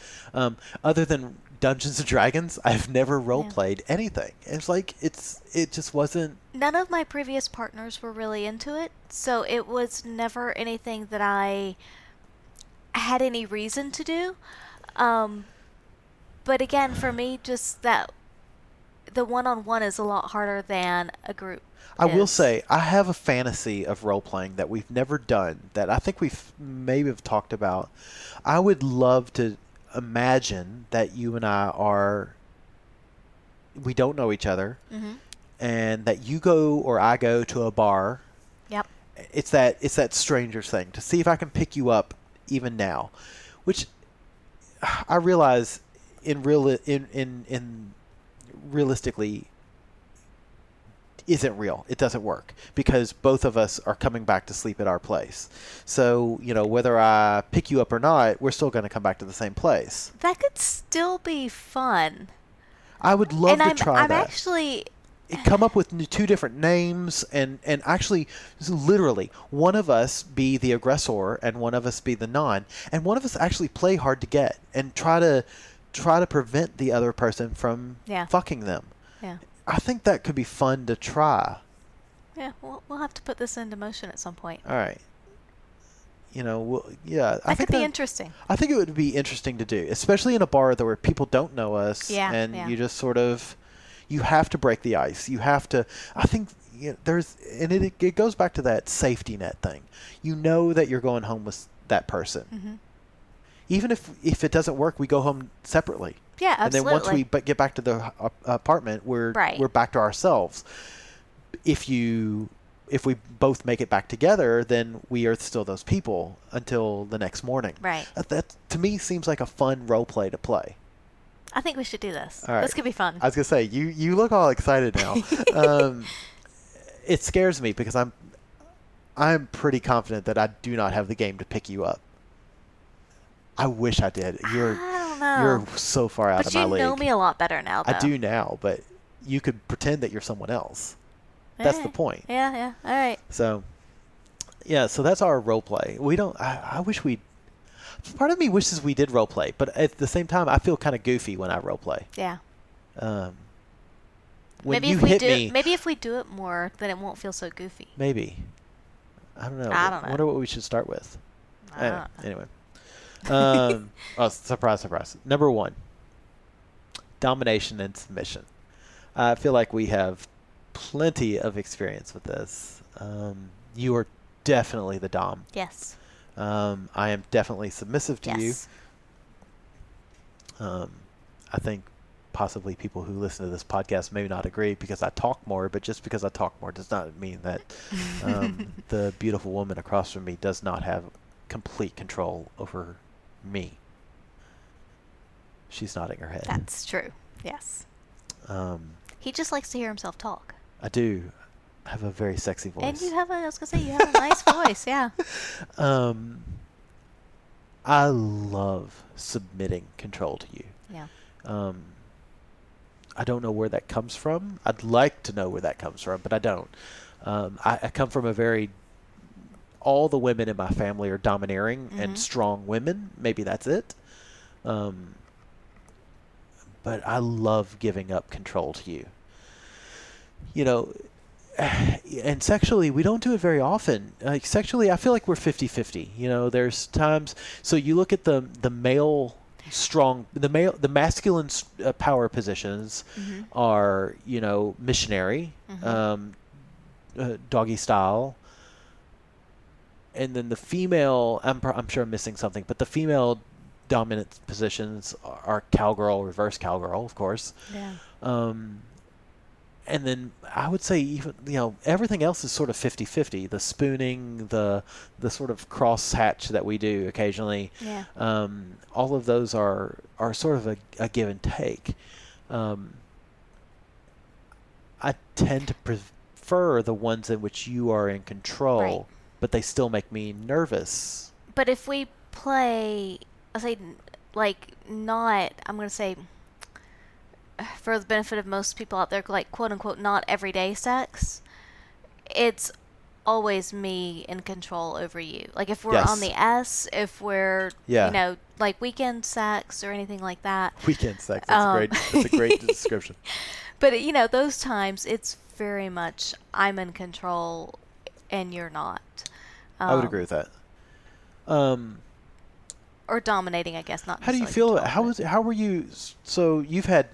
Other than Dungeons and Dragons. I've never role Yeah. played anything. It's like it just wasn't. None of my previous partners were really into it, so it was never anything that I had any reason to do. Um, but again, for me, just that the one-on-one is a lot harder than a group I will is. say I have a fantasy of role playing that we've never done that I think we've maybe have talked about. I would love to imagine that you and I are we don't know each other Mm-hmm. and that you go or I go to a bar. Yep. It's that strangers thing to see if I can pick you up even now, which I realize in realistically isn't real. It doesn't work because both of us are coming back to sleep at our place. So, whether I pick you up or not, we're still going to come back to the same place. That could still be fun. I would love And to I'm try I'm that. actually Come up with two different names and actually literally one of us be the aggressor and one of us be the non and one of us actually play hard to get and try to prevent the other person from yeah. fucking them. Yeah. I think that could be fun to try. Yeah, we'll have to put this into motion at some point. All right. Yeah, That could be interesting. I think it would be interesting to do, especially in a bar where people don't know us Yeah, and yeah. you just sort of you have to break the ice. You have to I think there's and it goes back to that safety net thing. You know that you're going home with that person. Mm-hmm. Even if it doesn't work, we go home separately. Yeah, And then absolutely. once we get back to the apartment, we're Right. we're back to ourselves. If we both make it back together, then we are still those people until the next morning. Right. That to me seems like a fun role play to play. I think we should do this. All right. This could be fun. I was gonna say you look all excited now. It scares me because I'm pretty confident that I do not have the game to pick you up. I wish I did. I don't know. You're so far out But of my you league. know me a lot better now, though. I do now, but you could pretend that you're someone else. That's the Alright. point. Yeah, yeah. All right. So, yeah, so that's our role play. We don't. I wish we. Part of me wishes we did role play, but at the same time, I feel kind of goofy when I role play. Yeah. When Maybe you if we hit do, me, maybe if we do it more, then it won't feel so goofy. maybe. I don't know. I don't know. Wonder what we should start with. I don't know. Anyway. Oh, surprise, surprise. Number 1, domination and submission. I feel like we have plenty of experience with this. You are definitely the dom. Yes. I am definitely submissive to Yes. you. I think possibly people who listen to this podcast may not agree because I talk more, but just because I talk more does not mean that the beautiful woman across from me does not have complete control over me. She's nodding her head. That's true. Yes. He just likes to hear himself talk. I do have a very sexy voice. And I was gonna say, you have a nice voice. Yeah. I love submitting control to you. Yeah. I don't know where that comes from. I'd like to know where that comes from, but I don't. I come from all the women in my family are domineering and strong women. Maybe that's it. But I love giving up control to you. And sexually, we don't do it very often. Sexually, I feel like we're 50-50. There's times. So you look at the masculine power positions are missionary, doggy style, and then the female. I'm sure I'm missing something, but the female dominant positions are cowgirl, reverse cowgirl, of course. Yeah. And then I would say even everything else is sort of 50-50. The spooning, the sort of cross hatch that we do occasionally. Yeah. All of those are sort of a give and take. I tend to prefer the ones in which you are in control, Right. but they still make me nervous. But if we play, I'll say, like, not, I'm going to say, for the benefit of most people out there, like, quote unquote, not everyday sex, it's always me in control over you. Like if we're on Yes. the S, if we're, Yeah. like weekend sex or anything like that. Weekend sex. That's a Um, great. That's a great description. but those times it's very much I'm in control and you're not. I would agree Um, with that. Um, or dominating, I guess, not how do you necessarily feel? control, How but was? How were you? So you've had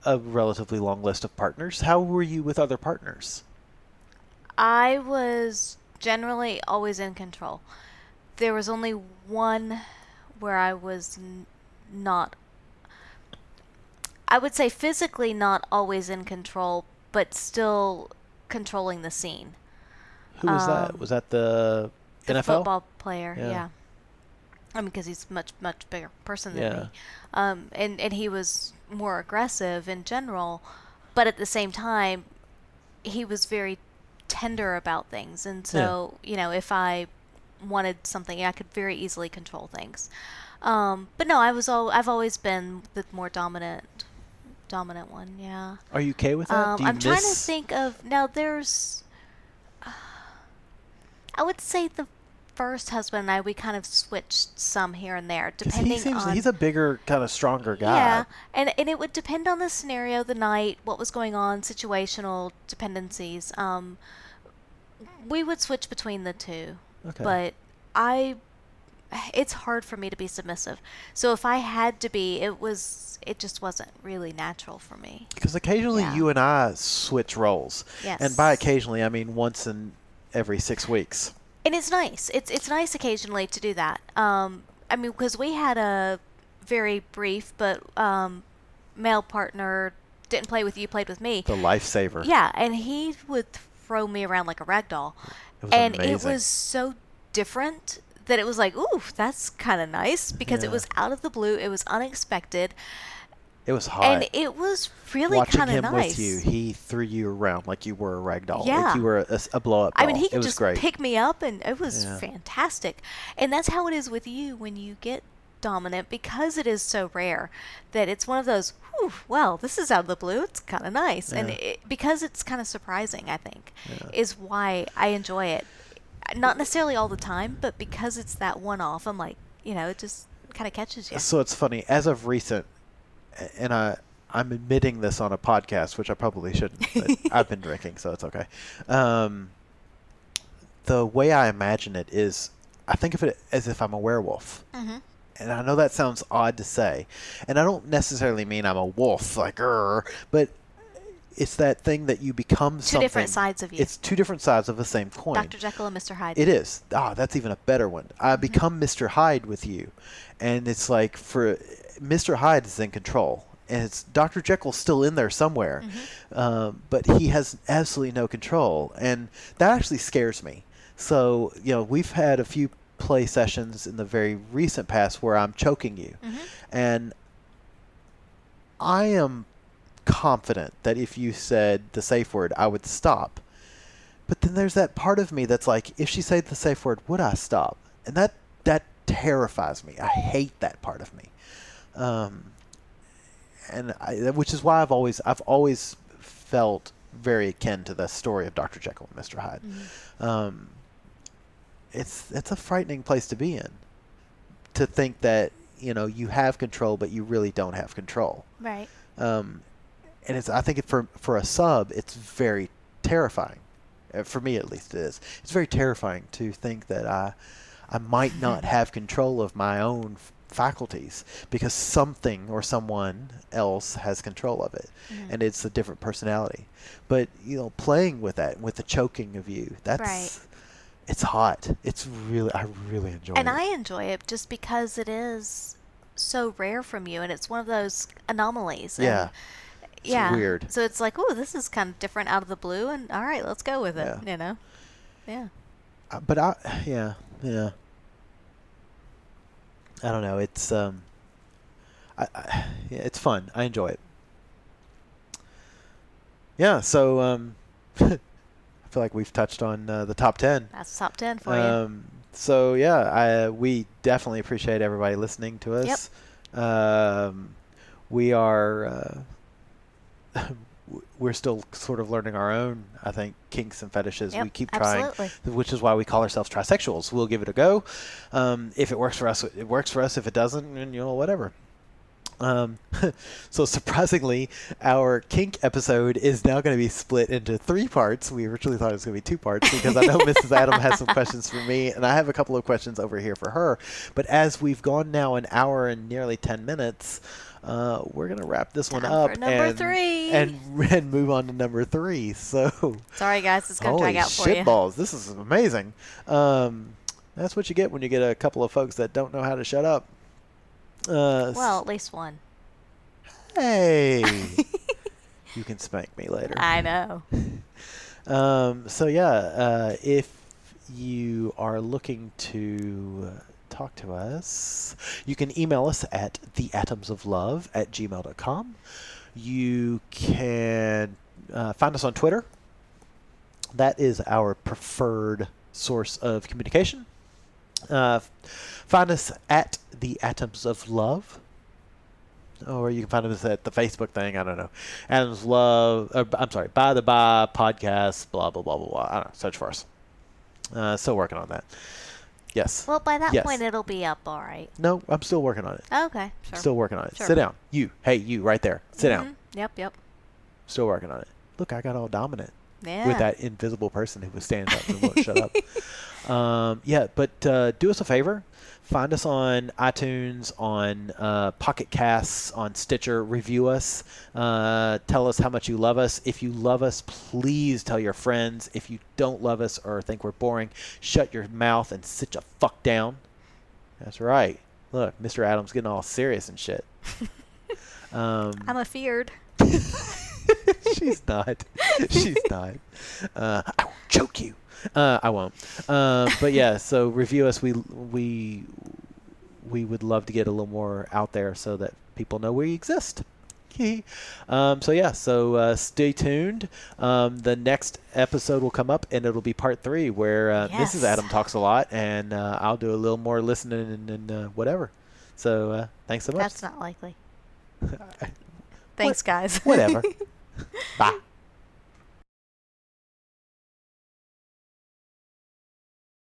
a relatively long list of partners. How were you with other partners? I was generally always in control. There was only one where I was not, I would say physically not always in control, but still controlling the scene. Who was that? Um, Was that the the NFL? football player, Yeah. yeah. I mean, because he's much bigger person than Yeah. me, and he was more aggressive in general, but at the same time, he was very tender about things, and Yeah. so if I wanted something, I could very easily control things. But no, I've always been the more dominant one. Yeah. Are you okay with that? Do you I'm trying to miss? think of now. I would say the first husband and I, we kind of switched some here and there, Because he depending seems on. he's a bigger, kind of stronger Yeah, guy. and it would depend on the scenario, the night, what was going on, situational dependencies. We would switch between the two, Okay. but I, it's hard for me to be submissive. So if I had to be, it just wasn't really natural for me. Because occasionally Yeah. you and I switch roles, and by Yes. occasionally I mean once in every 6 weeks. And it's nice. It's nice occasionally to do that. I mean, because we had a very brief but male partner, didn't play with you, played with me. The lifesaver. Yeah, and he would throw me around like a rag doll. It was And it amazing. was so different that it was like, ooh, that's kind of nice because it Yeah. was out of the blue, it was unexpected, It was and hot. it was really Watching kind of him nice. with you, he threw you around like you were a rag doll, like Yeah. you were a blow-up I doll. mean, he It could was just great. pick me up, and it was Yeah. fantastic. And that's how it is with you when you get dominant, because it is so rare that it's one of those, whew, well, this is out of the blue. It's kind of nice. And Yeah. because it's kind of surprising, I think, Yeah. is why I enjoy it. Not necessarily all the time, but because it's that one off, I'm like, it just kind of catches you. So it's funny, as of recent, and I'm admitting this on a podcast, which I probably shouldn't, but I've been drinking, so it's okay. The way I imagine it is, I think of it as if I'm a werewolf. Mm-hmm. And I know that sounds odd to say. And I don't necessarily mean I'm a wolf, like, but it's that thing that you become Two something. different sides of you. It's two different sides of the same coin. Dr. Jekyll and Mr. Hyde. It is. That's even a better one. I become Mr. Hyde with you. And it's like, for Mr. Hyde is in control. And it's Dr. Jekyll's still in there somewhere. But he has absolutely no control. And that actually scares me. So, we've had a few play sessions in the very recent past where I'm choking you. And I am confident that if you said the safe word, I would stop. But then there's that part of me that's like, if she said the safe word, would I stop? And that terrifies me. I hate that part of me. Which is why I've always felt very akin to the story of Dr. Jekyll and Mr. Hyde. It's a frightening place to be in, to think that you have control, but you really don't have control. Right. And I think for a sub, it's very terrifying. For me, at least, it is. It's very terrifying to think that I might not have control of my own faculties because something or someone else has control of it, and it's a different personality. But playing with that, with the choking of you, that's Right. It's hot. I really enjoy it. And I enjoy it just because it is so rare from you, and it's one of those anomalies. And Yeah. It's weird. So it's like, oh, this is kind of different out of the blue, and all right, let's go with it. Yeah. Yeah. But yeah. I don't know. It's yeah, it's fun. I enjoy it. Yeah. So I feel like we've touched on the top 10. That's top 10 for you. So yeah, we definitely appreciate everybody listening to us. We are we're still sort of learning our own, I think, kinks and fetishes. Yep, We keep trying, absolutely. which is why we call ourselves trisexuals. We'll give it a go. If it works for us, it works for us. If it doesn't, then, whatever. Um, so surprisingly, our kink episode is now going to be split into 3 parts. We originally thought it was going to be 2 parts because I know Mrs. Adam has some questions for me, and I have a couple of questions over here for her. But as we've gone now an hour and nearly 10 minutes, we're going to wrap this one Time up for number 3. and move on to number 3. So Sorry, guys, it's going to holy drag out for you. shitballs, this is amazing. That's what you get when you get a couple of folks that don't know how to shut up. Well, at least one. Hey, you can spank me later. I know. So yeah, if you are looking to talk to us, you can email us at theatomsoflove@gmail.com. You can find us on Twitter. That is our preferred source of communication. Find us at the Atoms of Love, or you can find us at the Facebook thing. I don't know. Atoms Love. I'm sorry. By the By Podcast. Blah blah blah blah blah. I don't know. Search for us. Still working on that. Yes. Well, by that Yes. point, it'll be up, all right. No, I'm still working on it. Okay, sure. Still working on it. Sure. Sit down. You. Hey, you right there. Sit down. Yep. Still working on it. Look, I got all dominant Yeah. with that invisible person who was standing up and won't shut up. Yeah, but do us a favor. Find us on iTunes, on Pocket Casts, on Stitcher. Review us. Tell us how much you love us. If you love us, please tell your friends. If you don't love us or think we're boring, shut your mouth and sit your fuck down. That's right. Look, Mr. Adams getting all serious and shit. I'm afeared. She's not. She's not. I will choke you. I won't. But yeah, so review us. We would love to get a little more out there so that people know we exist. So yeah, so stay tuned. The next episode will come up, and it'll be part 3 where Yes. Mrs. Adam talks a lot, and I'll do a little more listening and whatever. So thanks so much. That's not likely. Thanks, guys. Whatever. Bye.